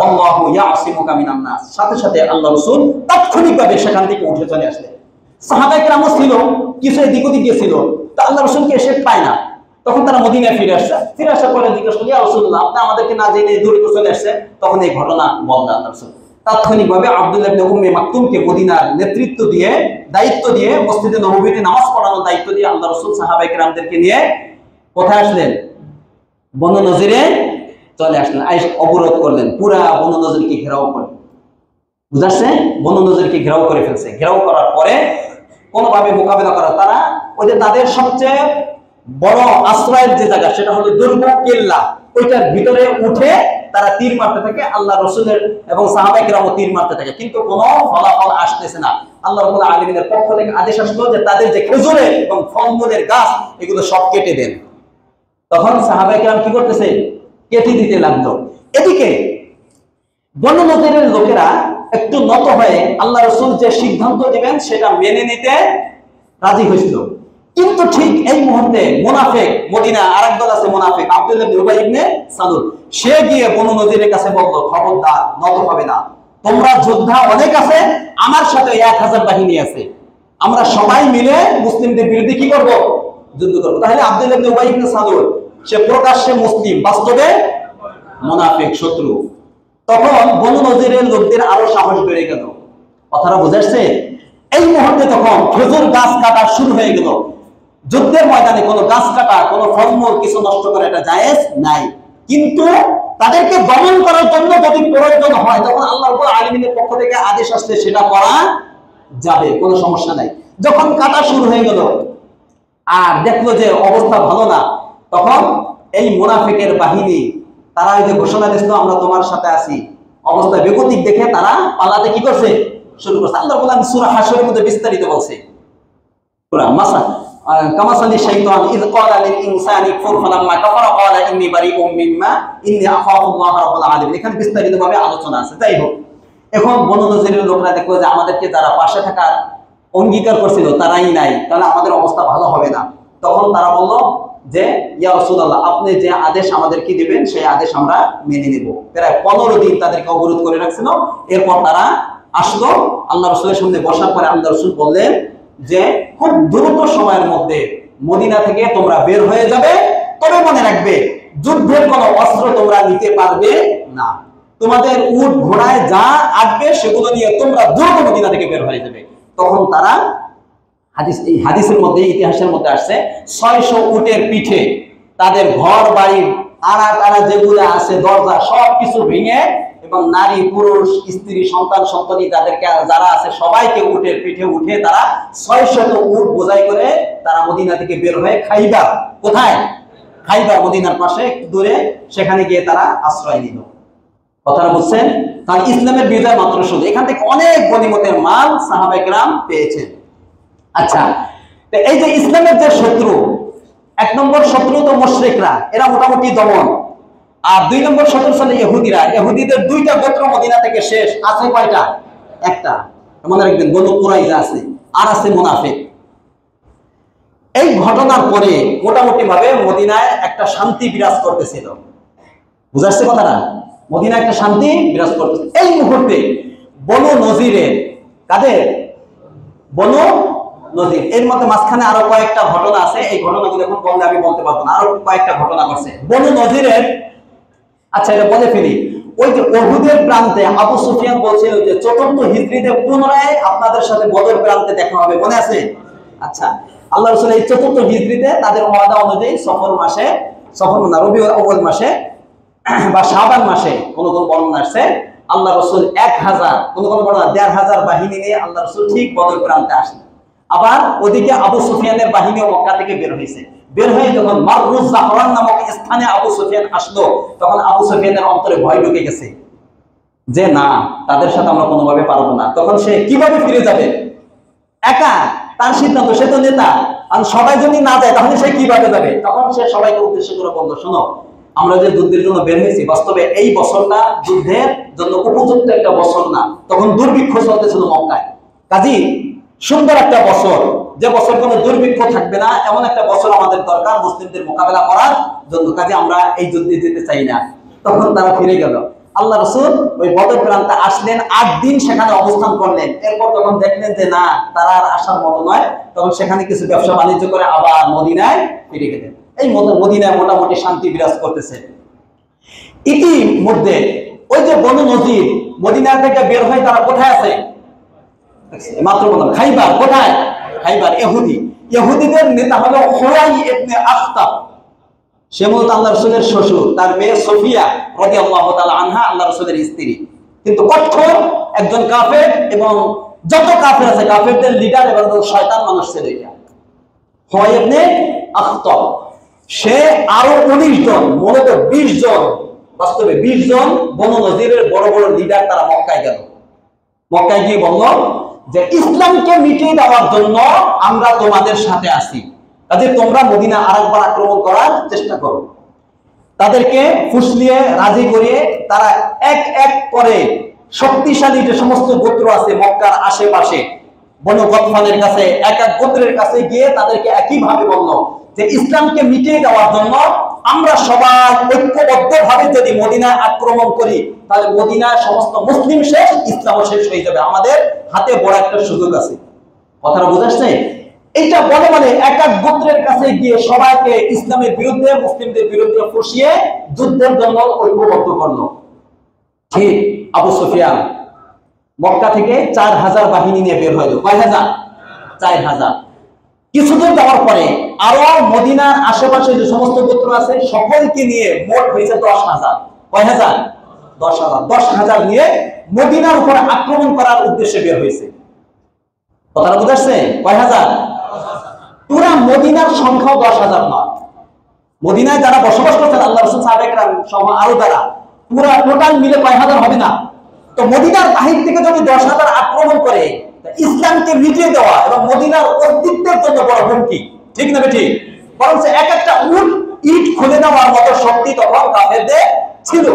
আল্লাহু ইয়াসিমুকা মিনান নাস। সাথে সাথে আল্লাহ রাসূল তাৎক্ষণিকভাবে সেখান থেকে উঠে চলে আসলেন। সাহাবায়ে কেরামও ছিল, কিছু এদিক ওদিক গিয়েছিল, তা আল্লাহ রাসূলকে এসে পায় না। তখন তারা মদিনায় ফিরে আসছে। ফিরে আসার পরে জিজ্ঞেস করল, ইয়া রাসূলুল্লাহ, আপনি আমাদেরকে না জেনে দূরে চলে আসছেন। তখন এই ঘটনা বললেন আল্লাহ রাসূল। তাৎক্ষণিকভাবে আব্দুল্লাহ ইবনে উম্মে মাকতুমকে মদিনার নেতৃত্ব দিয়ে, দায়িত্ব দিয়ে, মসজিদে নববীতে নামাজ পড়ানোর দায়িত্ব দিয়ে আল্লাহ রাসূল সাহাবায়ে কেরামদেরকে নিয়ে কোথায় আসলেন? বনু নজিরে চলে আসলেন। অবরোধ করলেন, পুরা বনু নজিরকে ঘেরাও করলেন। বুঝাচ্ছে? বনু নজিরকে ঘেরাও করে ফেলছে। ঘেরাও করার পরে কোনোভাবে মোকাবেলা করা, তারা ওই যে তাদের সবচেয়ে বড় আশ্রয়ের যে জায়গা, সেটা হলো দুর্গ কেল্লা, ওইটার ভিতরে উঠে তারা তীর মারতে থাকে। আল্লাহ রাসূলের এবং সাহাবায়ে কেরামও তীর মারতে থাকে, কিন্তু কোনো ফলাফল আসতেছে না। আল্লাহ রাব্বুল আলামিনের পক্ষ থেকে আদেশ আসলো যে তাদের যে খেজুরের এবং ফলমূলের গাছ, এগুলো সব কেটে দেন। তখন সাহাবায়ে কেরাম কি করতেছে? কেটে দিতে লাগলো। এদিকে বনু নজিরের লোকেরা একটু নত হয়ে আল্লাহ রাসূল যে সিদ্ধান্ত দিবেন সেটা মেনে নিতে রাজি হয়েছিল। কিন্তু ঠিক এই মুহূর্তে মুনাফিক, মদিনা আরেক দল আছে মুনাফিক, আব্দুল্লাহ ইবনে উবাই ইবনে সালুল, সে গিয়ে বনু নজিরের কাছে বলল, খবরদার, নত হবে না, তোমরা যোদ্ধা অনেক আছে, আমার সাথে 1000 বাহিনী আছে, আমরা সবাই মিলে মুসলিমদের বিরুদ্ধে কি করব? যুদ্ধ করব। তাহলে আব্দুল্লাহ ইবনে উবাই ইবনে সালুল সে প্রকাশ্যে মুসলিম, বাস্তবে মুনাফিক, শত্রু। তখন বনু নজিরের লোকদের আরো সাহস বেড়ে গেল। কথাটা বুঝাচ্ছে? এই মুহূর্তে তখন খেজুর গাছ কাটা শুরু হয়ে গেল। যুদ্ধের ময়দানে কোনো গাছ কাটা, কোনো ফলমূল কিছু নষ্ট করা এটা জায়েজ নাই, কিন্তু তাদেরকে দমন করার জন্য যদি প্রয়োজন হয়, তখন আল্লাহ রাব্বুল আলামিনের পক্ষ থেকে আদেশ আসলে সেটা করা যাবে, কোনো সমস্যা নাই। যখন কাটা শুরু হয়ে গেল আর দেখলো যে অবস্থা ভালো না, তখন এই মুনাফিকের বাহিনী তারা এই যে ঘোষণা দিচ্ছিল, আমরা তোমার সাথে আছি, অবস্থা বেগতিক দেখে তারা পালাতে কি করছে? শুরু করছে। আল্লাহ রাব্বুল আলামিন সূরা হাশরের মধ্যে বিস্তারিত বলছে। সূরা মাসা কামাসালি শাইতান ইয ক্বালা লিল ইনসানি কুফর ফালাম্মা কাফারা ক্বালা ইন্নী বারিউম মিম্মা ইন্নী আখাফুল্লাহ রাব্বুল আলামিন। এখানে বিস্তারিতভাবে আলোচনা আছে। যাই হোক, এখন বনু নজিরের লোকরা দেখলো যে আমাদেরকে যারা পাশে থাকার অঙ্গীকার করছিল তারাই নাই, তাহলে আমাদের অবস্থা ভালো হবে না। তখন তারা বলল যে ইয়া রাসূলুল্লাহ, আপনি যে আদেশ আমাদেরকে দিবেন সেই আদেশ আমরা মেনে নেব। প্রায় 15 দিন তাদেরকে অবরোধ করে রাখছিল। এরপর তারা আসলো আল্লাহ রাসূলের সামনে। বসার পরে আল্লাহ রাসূল বললেন যে খুব দ্রুত সময়ের মধ্যে মদিনা থেকে তোমরা বের হয়ে যাবে, তবে মনে রাখবে যুদ্ধের কোনো অস্ত্র তোমরা নিতে পারবে না, তোমাদের উট ঘোড়ায় যা আসবে সেগুলো নিয়ে তোমরা দ্রুত মদিনা থেকে বের হয়ে যাবে। তখন তারা এই হাদিসের মধ্যে, ইতিহাসের মধ্যে আসছে, 600 উটের পিঠে তাদের ঘর বাড়ির আড়া টাড়া যেগুলো আছে, দরজা, সবকিছু ভেঙে এবং নারী পুরুষ স্ত্রী সন্তান সন্ততি তাদেরকে যারা আছে সবাইকে উটের পিঠে উঠে তারা 600 উট বোঝাই করে তারা মদিনা থেকে বের হয়ে খাইবার, কোথায় খাইবার, মদিনার পাশে দূরে, সেখানে গিয়ে তারা আশ্রয় নিল। কথাটা বুঝছেন? কারণ ইসলামের বিজয় মাত্র শুরু, এখান থেকে অনেক গনিমতের মাল সাহাবায়ে কেরাম পেয়েছেন। আচ্ছা, এই যে ইসলামের যে শত্রু, 1 নম্বর শত্রু তো মুশরিকরা, এরা মোটামুটি দমন। আর 2 নম্বর শত্রু ছিল ইহুদিরা। ইহুদিদের 2টা গোত্র মদিনা থেকে শেষ, আছে কয়টা? একটা, মনে রাখবেন, বনু কুরাইজা আছে, আর আছে মুনাফিক। এই ঘটনার পরে মোটামুটি ভাবে মদিনায় একটা শান্তি বিরাজ করতেছিল। বুঝাচ্ছে কথাটা? মদিনায় একটা শান্তি বিরাজ করতেছে। এই মুহূর্তে বনু নজিরের, কাদের? বনু নজির, এর মধ্যে মাঝখানে আরো কয়েকটা ঘটনা আছে, এই ঘটনাগুলো এখন বললে আমি বলতে পারবো না, আরো কয়েকটা ঘটনা ঘটছে বনু নজিরের। আচ্ছা, এটা বলে ফেলি। ওই যে উহুদের প্রান্তে আবু সুফিয়ান বলছিল যে 4র্থ হিজরিতে পুনরায় আপনাদের সাথে বদর প্রান্তে দেখা হবে, মনে আছে? আচ্ছা, আল্লাহ রাসূল এই 4র্থ হিজরিতে তাদের ওয়াদা অনুযায়ী সফর মাসে, সফর না রবিউল আউয়াল মাসে বা শাবান মাসে কোন কোন বর্ণনা আসছে, আল্লাহ রাসূল 1000, কোন কোন বর্ণনা 1500 বাহিনী নিয়ে আল্লাহ রাসূল ঠিক বদর প্রান্তে আসেন। আবার ওদিকে আবু সুফিয়ানের বাহিনীও মক্কা থেকে বের হয়েছে। বের হয়ে যখন মাররুজ জাহরান নামক স্থানে আবু সুফিয়ান আসলো, তখন আবু সুফিয়ানের অন্তরে ভয় ঢুকে গেছে যে না, তাদের সাথে আমরা কোনোভাবে পারবো না। তখন সে কিভাবে ফিরে যাবে? একা, তার সিদ্ধান্ত, সে তো নেতা, আর সবাই যদি না যায় তাহলে সে কিভাবে যাবে? তখন সে সবাইকে উদ্দেশ্য করে বলল, শোনো, আমরা যে যুদ্ধের জন্য বের হয়েছি, বাস্তবে এই বছরটা যুদ্ধের জন্য উপযুক্ত একটা বছর না। তখন দুর্ভিক্ষ চলতেছিল মক্কায়। কাজী সুন্দর একটা বছর, যে বছর কোনো দুর্ভিক্ষ থাকবে না, এমন একটা বছর আমাদের দরকার মুসলিমদের মোকাবেলা করার জন্য। কাজে আমরা এই যুদ্ধে যেতে চাই না। তখন তারা ফিরে গেল। আল্লাহ রাসূল ওই বদর প্রান্তে আসলেন, 8 দিন সেখানে অবস্থান করলেন। এরপর যখন দেখলেন যে না, তারা আর আসার মতো নয়, তখন সেখানে কিছু ব্যবসা বাণিজ্য করে আবার মদিনায় ফিরে গেলেন। এই মদিনায় মোটামুটি শান্তি বিরাজ করতেছে। ইতিমধ্যে ওই যে বনু নজির মদিনা থেকে বের হয়ে তারা কোথায় আছে? মাত্র বললাম খাইবার। কোথায়? খাইবার। ইহুদিদের নেতা হলো হুয়াই ইবনে আখতাব। সে মূলত আল্লাহ রাসূলের শ্বশুর, তার মেয়ে সফিয়া রাদিয়াল্লাহু তাআলা আনহা আল্লাহ রাসূলের স্ত্রী, কিন্তু কঠোর একজন কাফের, এবং যত কাফের আছে কাফেরদের লিডার এবং শয়তান মানুষ ছিল এটা হুয়াই ইবনে আখতাব। সে আরো 19 জন, মূলত 20 জন, বাস্তবে 20 জন বনু নজিরের বড় বড় লিডার, তারা মক্কায় গেল। মক্কায় গিয়ে বলল যে ইসলামকে মিটিয়ে দেওয়ার জন্য আমরা তোমাদের সাথে আছি, কাজে তোমরা মদিনা আরেকবার আক্রমণ করার চেষ্টা করো। তাদেরকে ফুসলিয়ে রাজি করিয়ে তারা এক এক করে শক্তিশালী যে সমস্ত গোত্র আছে মক্কার আশেপাশে, বনু গতফানের কাছে, এক এক গোত্রের কাছে গিয়ে তাদেরকে একইভাবে বলল যে ইসলামকে মিটিয়ে দেওয়ার জন্য আমরা সবাই ঐক্যবদ্ধভাবে যদি মদিনা আক্রমণ করি, তাহলে মদিনার সমস্ত মুসলিম শেষ, ইসলামও শেষ হয়ে যাবে। আমাদের হাতে বড় একটা সুযোগ আছে। কথাটা বুঝাচ্ছে? এইটা বলে মানে এক এক গোত্রের কাছে গিয়ে সবাইকে ইসলামের বিরুদ্ধে, মুসলিমদের বিরুদ্ধে ফুসিয়ে যুদ্ধের জন্য ঐক্যবদ্ধ করলো। ঠিক আবু সুফিয়ান মক্কা থেকে 4000 বাহিনী নিয়ে বের হইল। কয় হাজার? 4000। কিছুদূর যাওয়ার পরে আরো মদিনার আশেপাশে যে সমস্ত গোত্র আছে সকলকে নিয়ে মোট হয়েছে 10,000। কয় হাজার? 10,000। 10,000 নিয়ে মদিনার উপরে আক্রমণ করার উদ্দেশ্যে বের হয়েছে। কথাটা বুঝাচ্ছে? কয় হাজার? পুরা মদিনার সংখ্যা 10,000 নয়। মদিনায় যারা বসবাস করছেন আল্লাহ রাসূল সাহাবায়ে কেরাম সহ আরো যারা, পুরা টোটাল মিলে কয় হাজার হবে না? তো মদিনার বাহির থেকে যদি 10,000 আক্রমণ করে, ইসলামকে মিটিয়ে দেওয়া এবং মদিনার অস্তিত্বের জন্য বড় হুমকি। ঠিক না ঠিক? বরং এক একটা ইট খুলে দেওয়ার মতো শক্তি তখন কাফেরদের ছিল।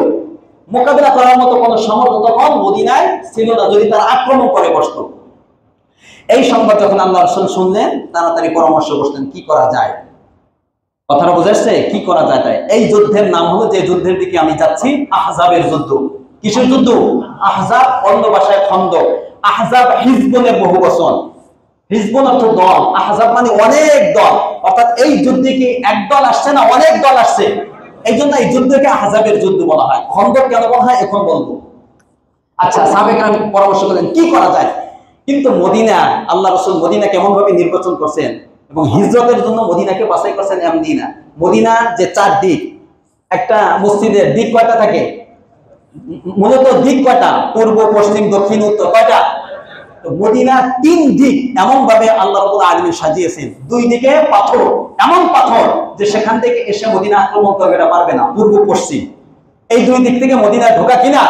মোকাবিলা করার মতো কোনো সামর্থ্য তখন মদিনায় ছিল না যদি তারা আক্রমণ করে বসত। এই সংবাদ যখন আল্লাহ রাসূল শুনলেন, তাড়াতাড়ি পরামর্শ করলেন কি করা যায়। কথাটা বুঝাচ্ছে? কি করা যায় তাই। এই যুদ্ধের নাম হলো, যে যুদ্ধের দিকে আমি যাচ্ছি, আহজাবের যুদ্ধ। কিসের যুদ্ধ? আহজাব, অন্য ভাষায় খন্দক। আহজাব হিজবুনের বহু বচন। হিজবুন অর্থ দল, আহজাব মানে অনেক দল। অর্থাৎ এই যুদ্ধে কি এক দল আসছে না, অনেক দল আসছে। এই জন্য এই যুদ্ধকে আহজাবের যুদ্ধ বলা হয়। খন্দক কেন বলা হয় এখন বলবো। আচ্ছা, সাহাবায়ে কেরাম পরামর্শ করলেন কি করা যায়। কিন্তু মদিনা, আল্লাহ রাসূল মদিনা কেমন ভাবে নির্বাচন করছেন এবং হিজরতের জন্য মদিনাকে বাছাই করছেন এমনি না। মদিনার যে 4 দিক, একটা মসজিদের দিক কয়টা থাকে? মূলত দিক কয়টা? পূর্ব, পশ্চিম, দক্ষিণ, উত্তর। কয়টা? মদিনা 3 দিক এমন ভাবে আল্লাহ রাব্বুল আলামিন সাজিয়েছেন। 2 দিকে পাথর, এমন পাথর যে সেখান থেকে এসে মদিনা আক্রমণ করবে এটা পারবে না। পূর্ব, পশ্চিম এই 2 দিক থেকে মদিনায় ঢোকা কিনা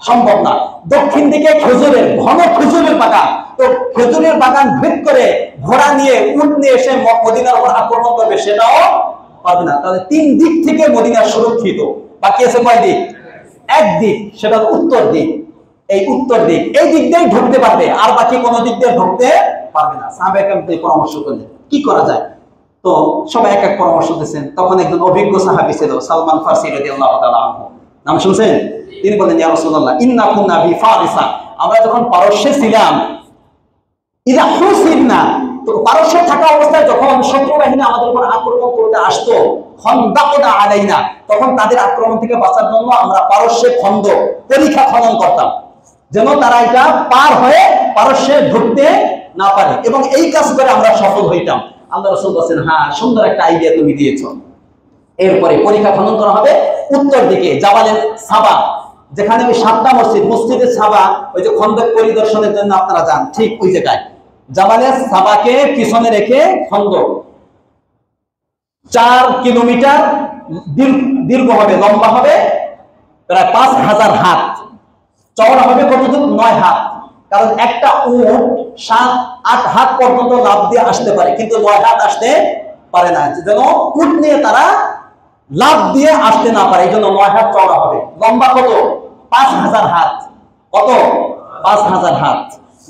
সম্ভব না। দক্ষিণ দিকে খেজুরের ঘন খেজুরের বাগান, তো খেজুরের বাগান ভেদ করে ঘোড়া নিয়ে, উট নিয়ে এসে মদিনার উপর আক্রমণ করবে সেটাও পারবে না। তাহলে 3 দিক থেকে মদিনা সুরক্ষিত। বাকি আছে কয় দিক? এক দিক, সেটা উত্তর দিক। এই উত্তর দিক, এই দিক দিয়ে ঢুকতে পারবে, আর বাকি কোন দিক দিয়ে ঢুকতে পারবে না। সাহাবায়ে কেরাম পরামর্শ করলেন কি করা যায়। তো সবাই এক এক পরামর্শ দিয়েছেন। তখন একজন অভিজ্ঞ সাহাবী ছিল সালমান ফারসি রাদিয়াল্লাহু তাআলা আনহু, নাম শুনছেন? তিনি বলেন, ইয়া রাসূলুল্লাহ ইন্না কুননা বি ফারিসা, আমরা যখন পারস্যে ছিলাম, ইদা হুসিবনা, তো পারস্যে থাকা অবস্থায় যখন শত্রু বাহিনী আমাদের উপর আক্রমণ করতে আসতো, খন্দাকনা আলাইনা, তখন তাদের আক্রমণ থেকে বাঁচার জন্য আমরা পারস্যে খন্দক, পরিখা খনন করতাম, যেন তারা এটা পার হয়ে পারস্যে ঢুকতে না পারে, এবং এই কাজ করে আমরা সফল হইতাম। আল্লাহ রাসূল বলেন, হ্যাঁ সুন্দর একটা আইডিয়া তুমি দিয়েছো। এরপরে পরিখা খনন করা হবে উত্তর দিকে, জাবালে সাবা, যেখানে ওই 7টা মসজিদ, মসজিদে সাবা, ওই যে খন্দক পরিদর্শনের জন্য আপনারা যান, ঠিক ওই জায়গায় জাবালে সাবাকে পিছনে রেখে খন্দক 4 কিলোমিটার দীর্ঘ হবে, লম্বা হবে প্রায় 5000 হাত, চওড়া হবে কতটুকু? 9 হাত। কারণ একটা উট 7-8 হাত পর্যন্ত লাফ দিয়ে আসতে পারে, কিন্তু 9 হাত আসতে পারে না, যেন উট নিয়ে তারা লাফ দিয়ে আসতে না পারে, এই জন্য 9 হাত চওড়া হবে। লম্বা কত? 5000 হাত। কত? 5000 হাত।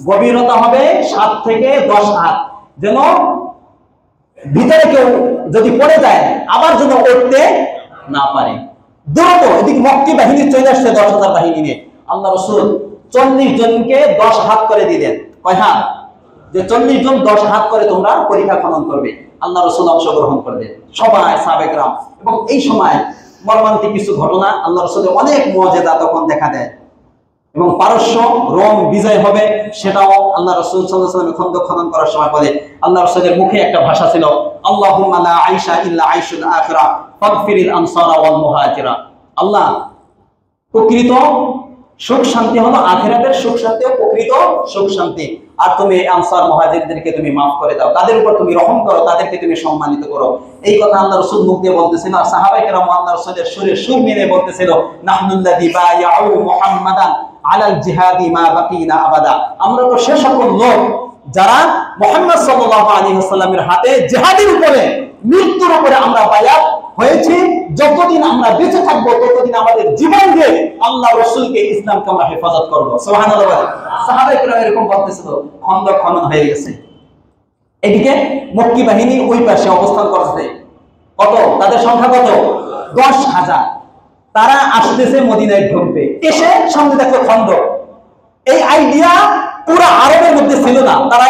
গভীরতা হবে 7 থেকে 10 হাত, যেন ভিতরে কেউ যদি পড়ে যায় আবার যেন উঠতে না পারে। দ্রুত এদিক মক্কি বাহিনী চলে আসছে 10,000 বাহিনী নিয়ে। আল্লাহ রাসূল 40 জনকে 10 হাত করে দিলেন। কয় হাত? যে 40 জন 10 হাত করে তোমরা পরীক্ষা খনন করবে। আল্লাহ রাসূল অংশগ্রহণ করবে, সবাই সাহাবায়ে কেরাম। এবং এই সময় মর্মান্তিক কিছু ঘটনা, আল্লাহ রাসূলের অনেক মুআজিজা তখন দেখা দেয়, এবং পারস্য রোম বিজয় হবে সেটাও আল্লাহ রাসূল সাল্লাল্লাহু আলাইহি ওয়াসাল্লাম খন্দক খনন করার সময় বলে। আল্লাহ রাসূলের মুখে একটা ভাষা ছিল, আল্লাহুম্মা লা আইশা ইল্লা আইশুল আখিরা ফাগফিরিল আনসারা ওয়াল মুহাজিরা। আল্লাহ, প্রকৃত সুখ শান্তি হলো আখিরাতের সুখ শান্তি, ও প্রকৃত সুখ শান্তি, আর তুমি আনসার মুহাজিরদেরকে তুমি মাফ করে দাও, তাদের উপর তুমি রহম করো, তাদেরকে তুমি সম্মানিত করো। এই কথা আল্লাহ রাসূল মুখ দিয়ে বলতেছেন, আর সাহাবায়ে কেরাম আল্লাহ রাসূলের সুরে সুর মিলে বলতেছিল, নাহনুল্লাযী বায়াউ মুহাম্মাদান আলাল জিহাদি মা বাকিনা আবাদা। আমরা তো সে সকল লোক যারা মুহাম্মদ সাল্লাল্লাহু আলাইহি ওয়াসাল্লামের হাতে জিহাদের উপরে, মৃত্যুর উপরে আমরা বায়াত হয়েছি। যতদিন আমরা বেঁচে থাকবো ততদিন আমাদের জীবন দিয়ে আল্লাহ রাসূলকে, ইসলামকে আমরা হেফাজত করব। সুবহানাল্লাহ। সাহাবায়ে কেরাম এরকম বলতেছিল। খন্দক খনন হয়ে গেছে, এদিকে মক্কি বাহিনী ওই পাশে অবস্থান করছে। কত? তাদের সংখ্যা কত? 10,000। তারা আসতেছে মদিনায় ঢুকবে, এসে সামনে দেখো খন্দক। এই আইডিয়া পুরো আরবের মধ্যে ছিল না। তারা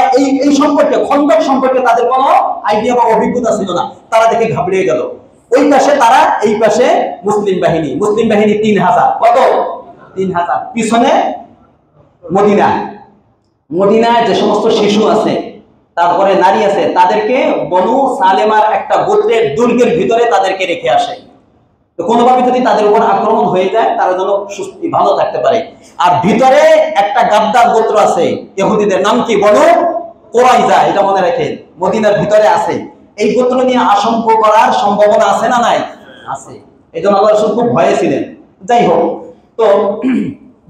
এই সম্পর্কে, খন্দক সম্পর্কে তাদের কোনো আইডিয়া বা অভিজ্ঞতা ছিল না। তারা দেখে ঘাবড়িয়ে গেল। ওই পাশে তারা, এই পাশে মুসলিম বাহিনী। মুসলিম বাহিনী 3000। কত? 3000। পিছনে মদিনা। মদিনায় যে সমস্ত শিশু আছে, তারপরে নারী আছে, তাদেরকে বনু সালেমার একটা গোত্রের দুর্গের ভিতরে তাদেরকে রেখে আসে। তো কোনোভাবে যদি তাদের উপর আক্রমণ হয়ে যায় তারা যেন সুস্থ ভালো থাকতে পারে। আর ভিতরে একটা গাদ্দার গোত্র আছে ইহুদিদের, নাম কি? বনু কুরাইজা। এটা মনে রাখেন, মদিনার ভিতরে আছে। এই গোত্র নিয়ে আশঙ্ক করার সম্ভাবনা আছে না নাই? আছে। এই জন্য আল্লাহ রাসূল খুব ভয়ে ছিলেন। যাই হোক, তো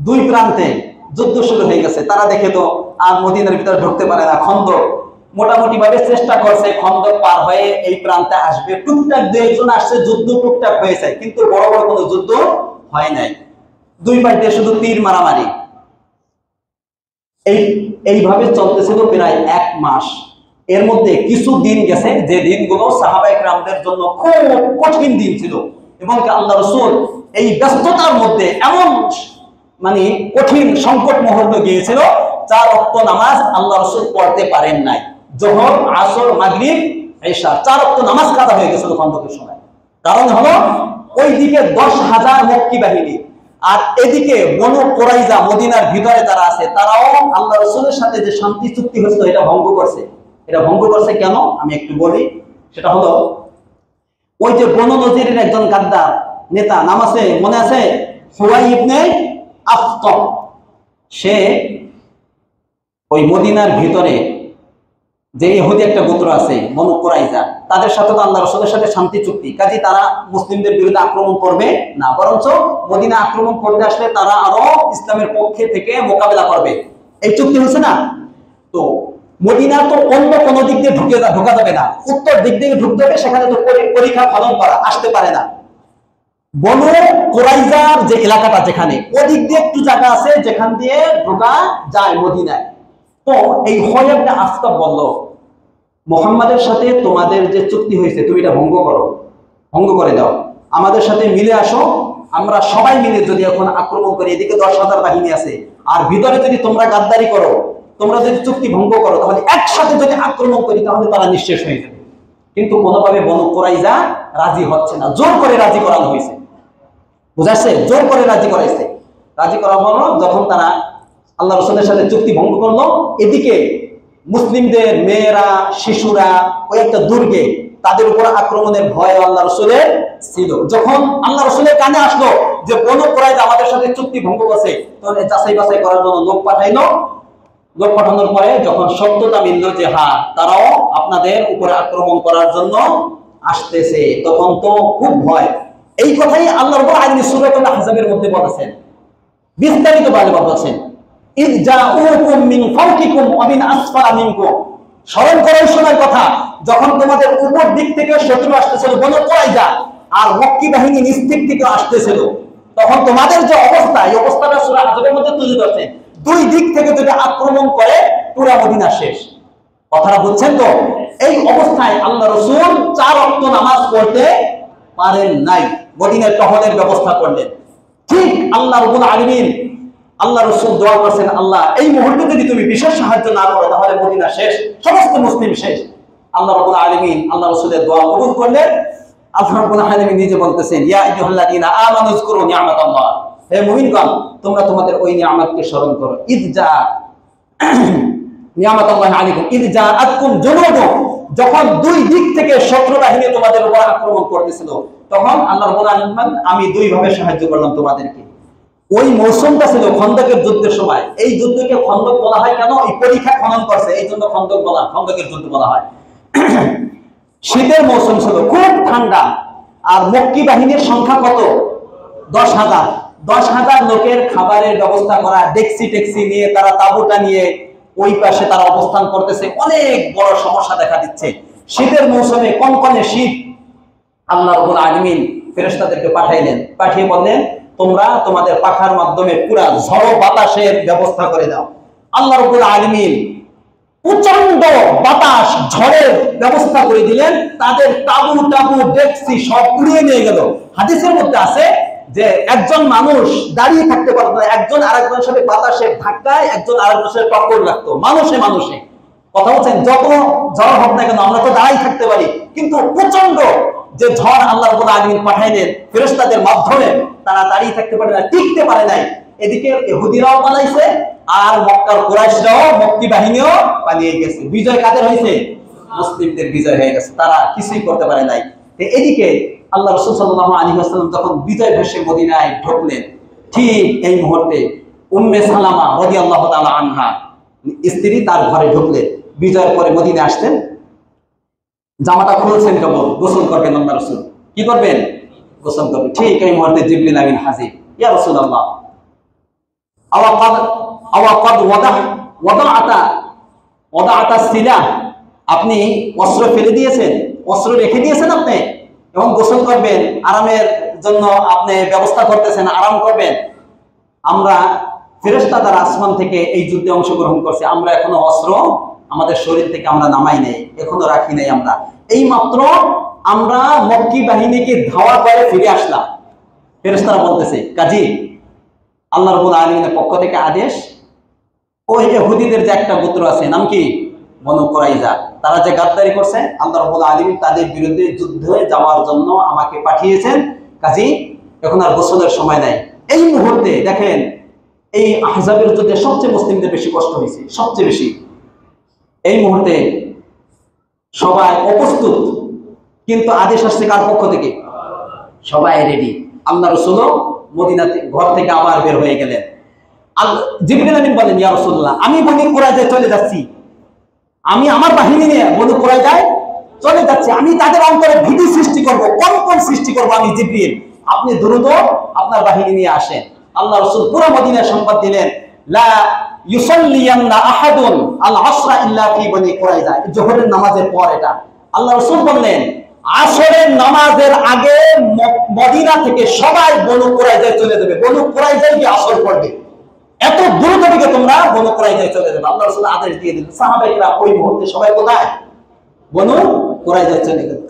2 প্রান্তে যুদ্ধ শুরু হয়ে গেছে। তারা দেখে তো আর মদিনার ভিতরে ঢুকতে পারে না। খন্দক মোটামুটি ভাবে চেষ্টা করছে, খন্দক পার হয়ে এই প্রান্তে আসবে। টুকটাক 2 জন আসছে, যুদ্ধ টুকটাক হয়েছে, কিন্তু বড় বড় কোনো যুদ্ধ হয় নাই। 2 পাশ দিয়ে শুধু তীর মারামারি। এইভাবে চলতেছিল প্রায় 1 মাস। এর মধ্যে কিছু দিন গেছে যে দিনগুলো সাহাবায়ে কেরামদের জন্য খুব কঠিন দিন ছিল, এবং আল্লাহ রাসূল এই ব্যস্ততার মধ্যে এমন মানে কঠিন সংকট মুহূর্ত গিয়েছিল, 4 ওয়াক্ত নামাজ আল্লাহ রাসূল পড়তে পারেন নাই। যোহর, আসর, মাগরিব, ইশা 4 ওয়াক্ত নামাজ কাজা হয়ে গেছিল খন্দকের সময়। কারণ হলো ওইদিকে 10,000 মক্কি বাহিনী, আর এদিকে বনু কুরাইজা মদিনার ভিতরে তারা আছে। তারাও আল্লাহ রাসূলের সাথে যে শান্তি চুক্তি হয়েছিল এটা ভঙ্গ করছে। এটা ভঙ্গ করছে কেন আমি একটু বলি। সেটা হলো, ওই যে বনু নজিরের একজন গাদ্দার নেতা, নাম আছে, মনে আছে? হুয়াই ইবনে আখতাব, সে ওই মদিনার ভিতরে যে ইহুদি একটা গোত্র আছে বনু কুরাইজা, তাদের সাথে তো আল্লাহ রাসূলের সাথে শান্তি চুক্তি, কাজে তারা মুসলিমদের বিরুদ্ধে আক্রমণ করবে না, বরঞ্চ মদিনা আক্রমণ করতে আসলে তারা আরো ইসলামের পক্ষে থেকে মোকাবেলা করবে, এই চুক্তি হয়েছে না। তো মদিনা তো অন্য কোন দিক দিয়ে ঢোকা যাবে না, উত্তর দিক দিয়ে ঢুকতে হবে, সেখানে তো পরীক্ষা ফলন করা আসতে পারে না। বনু কুরাইজার যে এলাকাটা, যেখানে ওদিক দিয়ে একটু জায়গা আছে যেখান দিয়ে ঢোকা যায় মদিনায়। তো এই হুয়াই ইবনে আখতাব বলল, মুহাম্মাদের সাথে তোমাদের যে চুক্তি হয়েছে তুমি এটা ভঙ্গ করো, ভঙ্গ করে দাও, আমাদের সাথে মিলে আসো, আমরা সবাই মিলে যদি এখন আক্রমণ করি, এদিকে 10,000 বাহিনী আছে, আর ভিতরে যদি তোমরা গাদ্দারি করো, তোমরা যদি চুক্তি ভঙ্গ করো, তাহলে একসাথে যদি আক্রমণ করি তাহলে তারা নিঃশেষ হয়ে যাবে। কিন্তু কোনোভাবে বনু কুরাইজা রাজি হচ্ছে না, জোর করে রাজি করানো হয়েছে, বুঝাচ্ছে, জোর করে রাজি করাইছে। রাজি করা হলো যখন তারা আল্লাহ রাসূলের সাথে চুক্তি ভঙ্গ করলো, এদিকে মুসলিমদের মেয়েরা শিশুরা ওই একটা দুর্গে, তাদের উপর আক্রমণের ভয় আল্লাহ রাসূলের ছিল। যখন আল্লাহ রাসূলের কানে আসলো যে বনু কুরাইজা আমাদের সাথে চুক্তি ভঙ্গ করছে, তখন যাচাই বাছাই করার জন্য লোক পাঠাইলো। লোক পাঠানোর পরে যখন সত্যতা মিলল যে হ্যাঁ তারাও আপনাদের উপরে আক্রমণ করার জন্য আসতেছে, তখন তো খুব ভয়। এই কথাই আল্লাহ রাব্বুল আলামিন সূরাতুল আহজাবের মধ্যে বলেছেন, বিস্তারিত ভাবে বলেছেন, ইয জাউকুম মিন ফাওকিকুম ওয়া মিন আসফালা মিনকুম। স্মরণ করো এই সময়ের কথা যখন তোমাদের উপর দিক থেকে শত্রু আসতেছিল বনু কুরাইজা, আর মক্কি বাহিনী নিচ দিক থেকে আসতেছিল, তখন তোমাদের যে অবস্থা, এই অবস্থাটা সূরা আহজাবের মধ্যে তুলে ধরছেন। দুই দিক থেকে যদি আক্রমণ করে পুরা মদিনা শেষ। কথাটা বুঝছেন তো? এই অবস্থায় আল্লাহ রাসূল 4 ওয়াক্ত নামাজ পড়তে পারেন নাই, মদিনায় টহলের ব্যবস্থা করলেন। ঠিক আল্লাহ রাব্বুল আলামিন, আল্লাহ রাসূল দোয়া করেছেন, আল্লাহ এই মুহূর্তে যদি তুমি বিশেষ সাহায্য না করো তাহলে মদিনা শেষ, সমস্ত মুসলিম শেষ। আল্লাহ রাব্বুল আলামিন আল্লাহ রাসূলের দোয়া কবুল করলেন। আল্লাহ রাব্বুল আলামিন নিজে বলতেছেন, ইয়া আইয়ুহাল্লাযীনা আমানু যকুরু নি'মাতাল্লাহ, হে মুমিনগণ তোমরা তোমাদের ওই নিয়ামতকে স্মরণ করো। ইযা নিয়ামাতুল্লাহি আলাইকুম ইয জাআতকুম জুনুদুন, যখন দুই দিক থেকে শত্রু বাহিনী তোমাদের উপর আক্রমণ করতেছিল, তখন আল্লাহ রাব্বুল আলামিন আমি দুই ভাবে সাহায্য করলাম তোমাদেরকে। ওই মৌসুমটা ছিল খন্দকের যুদ্ধের সময়। এই যুদ্ধকে খন্দক বলা হয় কেন? এই পরীক্ষা খনন করছে এই জন্য খন্দকের যুদ্ধ বলা হয়। শীতের মৌসুম ছিল, খুব ঠান্ডা, আর মক্কি বাহিনীর সংখ্যা কত? 10,000। 10,000 লোকের খাবারের ব্যবস্থা করা, ডেক্সি টেক্সি নিয়ে তারা তাঁবুটা নিয়ে ওই পাশে তারা অবস্থান করতেছে, অনেক বড় সমস্যা দেখা দিচ্ছে। শীতের মৌসুমে কনকনে শীত, আল্লাহ রাব্বুল আলামিন ফেরেশতাদেরকে পাঠাইলেন, পাঠিয়ে বললেন তোমরা তোমাদের পাখার মাধ্যমে পুরা ঝড়ো বাতাসের ব্যবস্থা করে দাও। আল্লাহ রাব্বুল আলামিন প্রচন্ড বাতাস ঝড়ের ব্যবস্থা করে দিলেন, তাদের তাঁবু টাবু ডেক্সি সব উড়িয়ে নিয়ে গেল। হাদিসের মধ্যে আছে যে একজন মানুষ দাঁড়িয়ে থাকতে পারতো না, একজন আরেকজনের সাথে বাতাসের ধাক্কায় একজন আরেকজনের সাথে টক্কর লাগতো, মানুষে মানুষে। কথা বলছেন, যত ঝড় হোক না কেন আমরা তো দাঁড়াই থাকতে পারি, কিন্তু প্রচন্ড যে ঝড় আল্লাহ রাব্বুল আলামিন পাঠাইলেন ফেরেশতাদের মাধ্যমে, তারা দাঁড়িয়ে থাকতে পারে না, টিকতে পারে নাই। এদিকে ইহুদিরাও পালাইছে, আর মক্কার কুরাইশরাও, মক্কি বাহিনীও পালিয়ে গেছে। বিজয় কাদের হয়েছে? মুসলিমদের বিজয় হয়ে গেছে, তারা কিছুই করতে পারে নাই। এদিকে আল্লাহ রাসূল সাল্লাল্লাহু আলাইহি ওয়াসাল্লাম যখন বিজয় ভেসে মদিনায় ঢুকলেন, ঠিক এই মুহূর্তে উম্মে সালামা রাদিয়াল্লাহু তাআলা আনহা স্ত্রী তার ঘরে ঢুকলেন। বিজয়ের পরে মদিনায় আসলেন, জামাটা খুলছেন, কেবল গোসল করবেন আল্লাহ রাসূল। কি করবেন? গোসল করবেন। ঠিক এই মুহূর্তে জিবরিল আমিন হাজির। ইয়া রাসূলুল্লাহ, ওয়াদাআতা সিলাহ, আপনি অস্ত্র ফেলে দিয়েছেন, অস্ত্র রেখে দিয়েছেন আপনি, এবং গোসল করবেন, আরামের জন্য আপনি ব্যবস্থা করতেছেন, আরাম করবেন। আমরা ফেরেশতা দ্বারা আসমান থেকে এই যুদ্ধে অংশগ্রহণ করছি, আমরা এখনো অস্ত্র আমাদের শরীর থেকে আমরা নামাই নাই, এখনো রাখি নাই। আমরা এই মাত্র আমরা মক্কি বাহিনীকে ধাওয়া করে ফিরে আসলাম। ফেরেশতারা বলতেছে, কাজী আল্লাহ রাব্বুল আলামিনের পক্ষ থেকে আদেশ, ওই ইহুদিদের যে একটা গোত্র আছে, নাম কি? বনু কুরাইজা, তারা যে গাদ্দারি করছে, আল্লাহ রাব্বুল আলামিন তাদের বিরুদ্ধে যুদ্ধে যাওয়ার জন্য আমাকে পাঠিয়েছেন। কাজী এখন আর গোসলের সময় নাই। এই মুহূর্তে দেখেন, এই আহজাবের যুদ্ধে সবচেয়ে মুসলিমদের বেশি কষ্ট হয়েছে, সবচেয়ে বেশি। এই মুহূর্তে সবাই অপ্রস্তুত, কিন্তু আদেশ আসছে কার পক্ষ থেকে? সবাই রেডি। আল্লাহ রাসূলও মদিনাতে ঘর থেকে আবার বের হয়ে গেলেন। জিবরিল আমিন বলেন, ইয়া রাসূলুল্লাহ, আমি বনি কুরাইজায় চলে যাচ্ছি, আমি আমার বাহিনী নিয়ে বনি কুরাইজায় চলে যাচ্ছি, আমি তাদের অন্তরে ভীতি সৃষ্টি করব, কম্পন সৃষ্টি করব আমি জিবরিল, আপনি দ্রুত আপনার বাহিনী নিয়ে আসেন। আল্লাহ রাসূল পুরো মদিনায় সংবাদ দিলেন, লা ইউসাল্লিয়ান্না আহাদুন আল আসরা ইল্লা ফি বনি কুরাইজা, যোহরের নামাজের পর এটা আল্লাহ রাসূল বললেন, আসরের নামাজের আগে মদিনা থেকে সবাই বনু কুরাইজায় চলে যাবে, বনু কুরাইজায় গিয়ে আসর পড়বে, এত দ্রুত থেকে তোমরা বনু কুরাইজায় চলে যাবে। আল্লাহ রাসূল আদেশ দিয়ে দিলেন। সাহাবায়ে ওই মুহূর্তে সবাই কোথায়? বনু কুরাইজায় চলে গেল।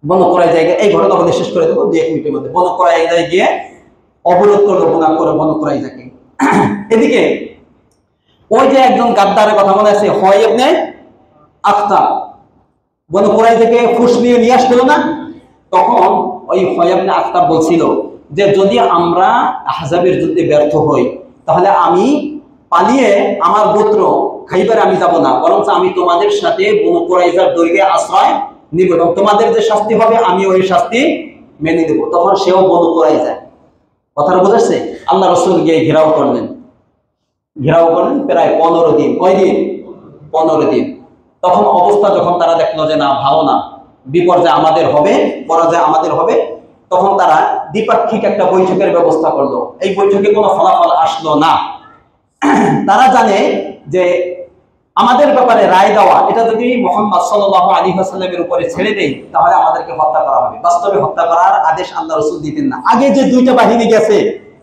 বনু কুরাইজায় গিয়ে, এই ঘটনা বলে শেষ করে দেবো 2-1 মিনিটের মধ্যে। বনু কুরাইজায় গিয়ে অবরোধ করলো বনু কুরাইজাকে। এদিকে ওই যে একজন গাদ্দারের কথা মনে আছে, হয় ইবনে আখতাব, বনু কুরাইজাকে ফুস নিয়ে আসছিল না, তখন ওই হয় ইবনে আখতাব বলছিল যে যদি আমরা আহজাবের যুদ্ধে ব্যর্থ হই তাহলে আমি পালিয়ে আমার গোত্র খাইবারে আমি যাব না, বরং আমি তোমাদের সাথে বনু কুরাইজার দৈর্ঘ্যে আশ্রয় নিব এবং তোমাদের যে শাস্তি হবে আমি ওই শাস্তি মেনে নেব। তখন সেও বনু কুরাইজা, কথাটা বোঝাচ্ছে? আল্লাহ রাসূল গিয়ে ঘেরাও করলেন প্রায় 15 দিন। কয়দিন? 15 দিন। তখন অবস্থা যখন তারা দেখলো যে না, ভালো না, বিপর্যয় আমাদের হবে, পরাজয় আমাদের হবে, তখন তারা দ্বিপাক্ষিক একটা বৈঠকের ব্যবস্থা করলো। এই বৈঠকে কোনো ফলাফল আসলো না। তারা জানে যে আমাদের ব্যাপারে রায় দেওয়া এটা যদি মুহাম্মদ সাল্লাল্লাহু আলাইহি ওয়াসাল্লামের উপরে ছেড়ে দেই তাহলে আমাদেরকে হত্যা করা হবে। বাস্তবে হত্যা করার আদেশ আল্লাহ রাসূল দিতেন না। আগে যে 2টা বাহিনী গেছে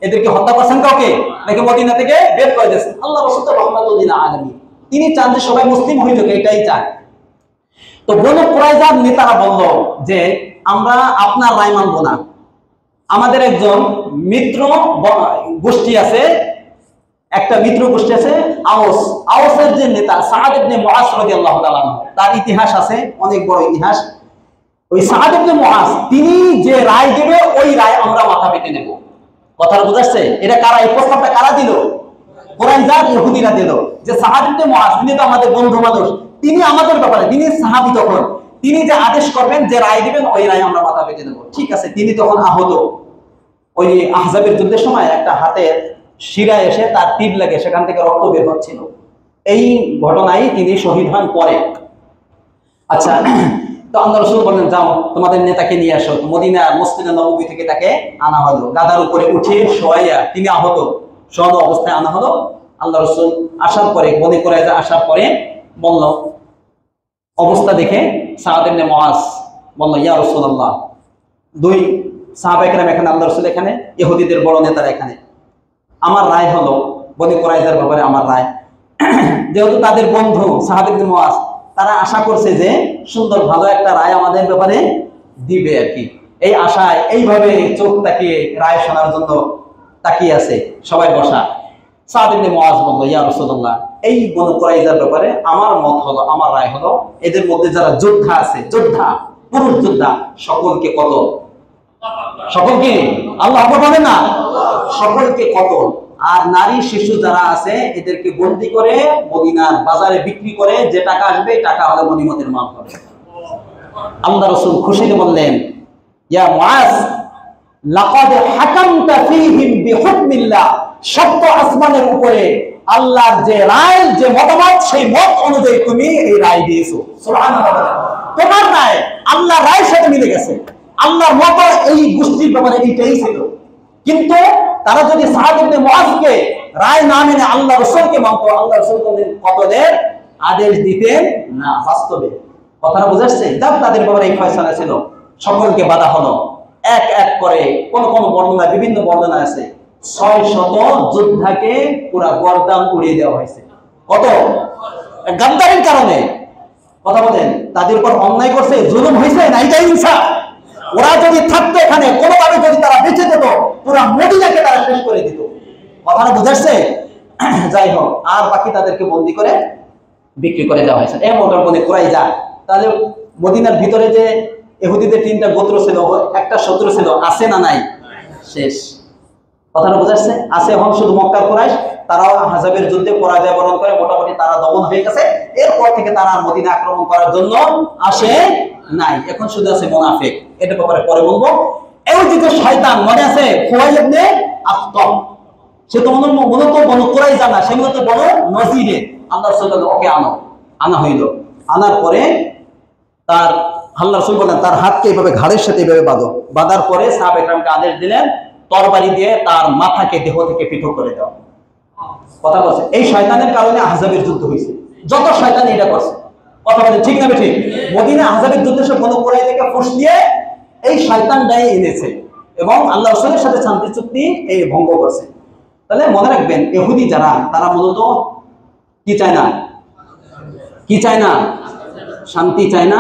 এদেরকে হত্যা করছেন কাউকে নাকি মদিনা থেকে বের করে দিয়েছেন? আল্লাহ রাসূল তো রাহমাতুল লিল আলামিন, তিনি চান যে সবাই মুসলিম হয়ে যাক, এটাই চান। তো বনু কুরাইজার নেতারা বলল যে আমরা আপনার রায় মানব না, আমাদের একজন মিত্র গোষ্ঠী আছে, একটা মিত্র গোষ্ঠী আছে আওসের যে নেতা সাআদ ইবনে মুআজ রাদিয়াল্লাহু তাআলা আনহু, তার ইতিহাস আছে, অনেক বড় ইতিহাস। ওই সাআদ ইবনে মুআজ তিনি যে রায় দেবে ওই রায় আমরা মাথা পেতে নেব। কথাটা বুঝাচ্ছে? এটা কারা, এই প্রস্তাবটা কারা দিল? কুরাইজার ইহুদিরা দিল যে সাআদ ইবনে মুআজ তিনি তো আমাদের বন্ধু মানুষ, তিনি আমাদের ব্যাপারে, তিনি সাহাবী, তখন তিনি যে আদেশ করবেন, যে রায় দিবেন ওই রায় আমরা মাথা পেতে নেব। ঠিক আছে। তিনি তখন আহত, ওই আহজাবের যুদ্ধের সময় একটা হাতের শিরায় এসে তার তীর লাগে, সেখান থেকে রক্ত বের হচ্ছিল। এই ঘটনায় তিনি শহীদ হন পরে। আচ্ছা, তো আল্লাহ রাসূল বলেন যাও তোমাদের নেতাকে নিয়ে আসো। মদিনা মসজিদে নববী থেকে তাকে আনা হলো, গাদার উপরে উঠে শোয়াইয়া, তিনি আহত শোয়ানো অবস্থায় আনা হলো। আল্লাহ রাসূল আসার পরে, বনি কুরাইজা আসার পরে বলল, অবস্থা দেখে সাআদ ইবনে মুআজ বলল, ইয়া রাসূলুল্লাহ, 2 সাহাবা একরাম এখানে, আল্লাহ রাসূল এখানে, ইহুদিদের বড় নেতারা এখানে, আমার রায় হলো বনি কুরাইজার ব্যাপারে আমার রায়, যেহেতু তাদের বন্ধু সাআদ ইবনে মুআজ, তারা আশা করছে যে সুন্দর ভালো একটা রায় আমাদের ব্যাপারে দিবে আর কি। এই আশায় এইভাবে চোখ তাকিয়ে রায় শোনার জন্য তাকিয়ে আছে সবাই বসা। সাআদ ইবনে মুআজ বলল, ইয়া রাসূলুল্লাহ, এই বনু কুরাইজার ব্যাপারে আমার মত হলো, আমার রায় হলো, এদের মধ্যে যারা যোদ্ধা আছে, যোদ্ধা পুরুষ যোদ্ধা, সকলকে কতল, সকলকে, আল্লাহ বলেন না, সকলকে কতল, আর নারী শিশু যারা আছে এদেরকে বন্দী করে মদিনার বাজারে বিক্রি করে যে টাকা আসবে টাকা হলো গনিমতের মাল হবে। আল্লাহ রাসূল খুশিতে বললেন, ইয়া মুআজ, লাকাদ হাকামতা ফীহিম বিহুকমিল্লাহ, সত্য আসমানের উপরে আল্লাহর যে রায়, যে মতামত, সেই মত অনুযায়ী তুমি এই রায় দিয়েছো। সুবহানাল্লাহ, তোমার রায় আল্লাহর রায়ের সাথে মিলে গেছে। আল্লাহর মত এই গোষ্ঠীর ব্যাপারে এইটাই ছিল, কিন্তু তারা যদি সাআদ ইবনে মুআজকে রায় না মেনে আল্লাহ রাসূলকে মানতো, আল্লাহ রাসূল কতলের আদেশ দিতেন না। বাস্তবে কথাটা বুঝাচ্ছে? তাদের ব্যাপারে এই ফয়সালা ছিল। সকলকে বাধা হলো, এক এক করে কোন কোন বর্ণনা, বিভিন্ন বর্ণনা আছে, 600 যোদ্ধাকে পুরা গর্দান উড়িয়ে দেওয়া হয়েছে। কত? গাদ্দারির কারণে। কথা বলেন, তাদের উপর অন্যায় করছে, জুলুম হয়েছে না, এটাই ইনসাফ। ওরা যদি থাকতো এখানে, কোনোভাবে যদি তারা বেঁচে যেত, পুরা মদিনাকে তারা শেষ করে দিত। কথাটা বুঝাচ্ছে? যাই হোক, আর বাকি তাদেরকে বন্দী করে বিক্রি করে দেওয়া হয়েছে। এই মোটর বনে কুরাইজা, তাহলে মদিনার ভিতরে যে ইহুদিদের 3টা গোত্র ছিল, একটা শত্রু ছিল, আছে না নাই? শেষ। কথাটা বুঝাচ্ছে? আছে এখন শুধু মক্কার কুরাইশ, তারাও আহজাবের যুদ্ধে পরাজয় বরণ করে মোটামুটি তারা দমন হয়ে গেছে। এরপর থেকে তারা মদিনা আক্রমণ করার জন্য আসে নাই। এখন শুধু আছে মুনাফিক। এটা ব্যাপারে পরে বলবো। এই যে শয়তান মনে আছে খুয়াইব ইবনে আখতাব, সে তো মূলত বনু কুরাইজা না, সে মূলত বনু নজিরে। আল্লাহ রাসূল বললেন ওকে আনা হইল। আনার পরে তার আল্লাহ রাসূল বললেন তার হাতকে এইভাবে ঘাড়ের সাথে এইভাবে বাঁধো। বাঁধার পরে সাহাবায়ে কেরামকে আদেশ দিলেন তরবারি দিয়ে তার মাথাকে দেহ থেকে পৃথক করে দাও। কথা বলছে এই শয়তানের কারণে আহজাবের যুদ্ধ হয়েছে, যত শয়তান এটা করছে। কথা বলে ঠিক না ঠিক? মদিনা আহজাবের যুদ্ধে সে বনু কুরাইজাকে ফুস দিয়ে এই শয়তানটাই এনেছে এবং আল্লাহ রাসূলের সাথে শান্তি চুক্তি এই ভঙ্গ করছে। তাহলে মনে রাখবেন ইহুদি যারা, তারা মূলত কি চায় না? কি চায় না? শান্তি চায় না,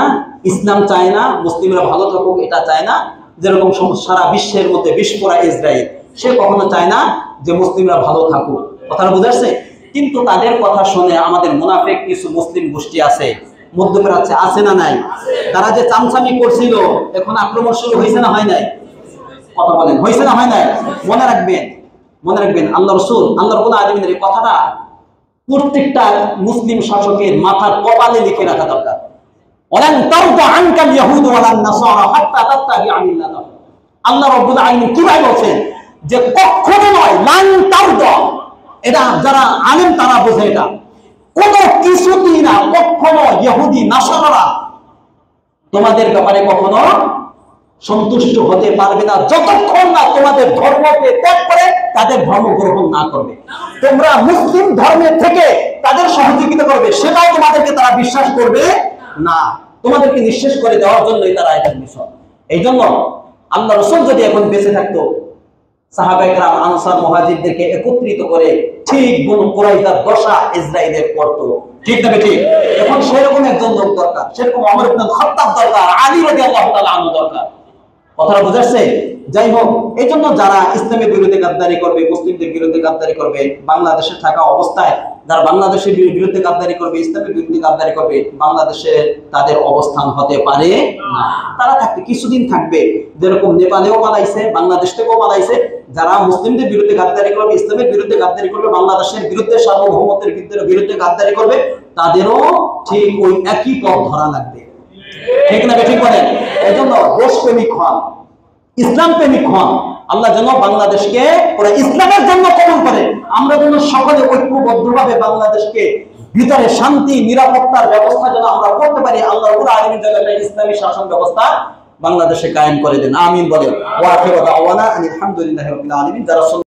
ইসলাম চায় না, মুসলিমরা ভালো থাকুক এটা চায় না। যেরকম সারা বিশ্বের মধ্যে বিস্ফোরা ইসরায়েল, সে কখনো চায় না যে মুসলিমরা ভালো থাকুক। কথাটা বুঝাচ্ছে? কিন্তু তাদের কথা শুনে আমাদের মুনাফিক কিছু মুসলিম গোষ্ঠী আছে, মধ্যপ্রাচ্যে আছে না নাই? তারা যে চামচামি করছিল, এখন আক্রমণ শুরু হয়েছে না হয় নাই? কথা বলেন হয়েছে না হয় নাই? মনে রাখবেন আল্লাহ রাসূল আল্লাহ রাব্বুল আলামিনের এই কথাটা প্রত্যেকটা মুসলিম শাসকের মাথার কপালে লিখে রাখা দরকার। ওয়ালান তারদা আনকাল ইয়াহুদ ওয়ালান নাসারা হাত্তা তাত্তাবিআ মিল্লাতাহুম। আল্লাহ রাব্বুল আলামিন কিভাবে বলেন যে কখনো নয়, লান তারদা, এটা যারা আলেম তারা বোঝে, এটা কোন কিছুই না, কখনো ইহুদি নাসারারা তোমাদের ব্যাপারে কখনো সন্তুষ্ট হতে পারবে না যতক্ষণ না তোমাদের ধর্মকে ত্যাগ করে তাদের ধর্ম গ্রহণ না করবে। তোমরা মুসলিম ধর্মের থেকে তাদের সহযোগিতা করবে, সেটাও তোমাদেরকে তারা বিশ্বাস করবে না। তোমাদেরকে নিঃশেষ করে দেওয়ার জন্যই তারা এটা মিশন। এই জন্য আল্লাহ রাসূল যদি এখন বেঁচে থাকতো, সাহাবায়ে কেরাম আনসার মুহাজিরদেরকে একত্রিত করে ঠিক বনু কুরাইজার দশা ইসরায়েলের করতো। ঠিক না ঠিক? এখন সেরকম একজন লোক দরকার, সেরকম ওমর ইবনে খাত্তাব দরকার, আলী রাদিয়াল্লাহু তাআলা আনহু দরকার। কথাটা বুঝাচ্ছে? যাই হোক, এই জন্য যারা ইসলামের বিরুদ্ধে গাদ্দারি করবে, মুসলিমদের বিরুদ্ধে গাদ্দারি করবে, বাংলাদেশে থাকা অবস্থায় যারা বাংলাদেশের বিরুদ্ধে গাদ্দারি করবে, ইসলামের বিরুদ্ধে গাদ্দারি করবে, বাংলাদেশে তাদের অবস্থান হতে পারে না। তারা থাকবে কিছুদিন থাকবে, যেরকম নেপালেও পালাইছে, বাংলাদেশ থেকেও পালাইছে। যারা মুসলিমদের বিরুদ্ধে গাদ্দারি করবে, ইসলামের বিরুদ্ধে গাদ্দারি করবে, বাংলাদেশের বিরুদ্ধে, সার্বভৌমত্বের বিরুদ্ধে গাদ্দারি করবে, তাদেরও ঠিক ওই একই পথ ধরা লাগবে। ঠিক না ঠিক বলেন? এই জন্য দেশপ্রেমিক হন, ইসলাম প্রেমিক হন। আল্লাহ যেন বাংলাদেশকে পুরো ইসলামের জন্য কবুল করে। আমরা যেন সকলে ঐক্যবদ্ধভাবে বাংলাদেশকে ভিতরে শান্তি নিরাপত্তার ব্যবস্থা যেন আমরা করতে পারি। আল্লাহ রাব্বুল আলামিন যেন একটা ইসলামী শাসন ব্যবস্থা বাংলাদেশে কায়েম করে দেন। আমিন বলেন। ওয়া আখিরু দাওয়ানা আলহামদুলিল্লাহি রাব্বিল আলামিন। যারা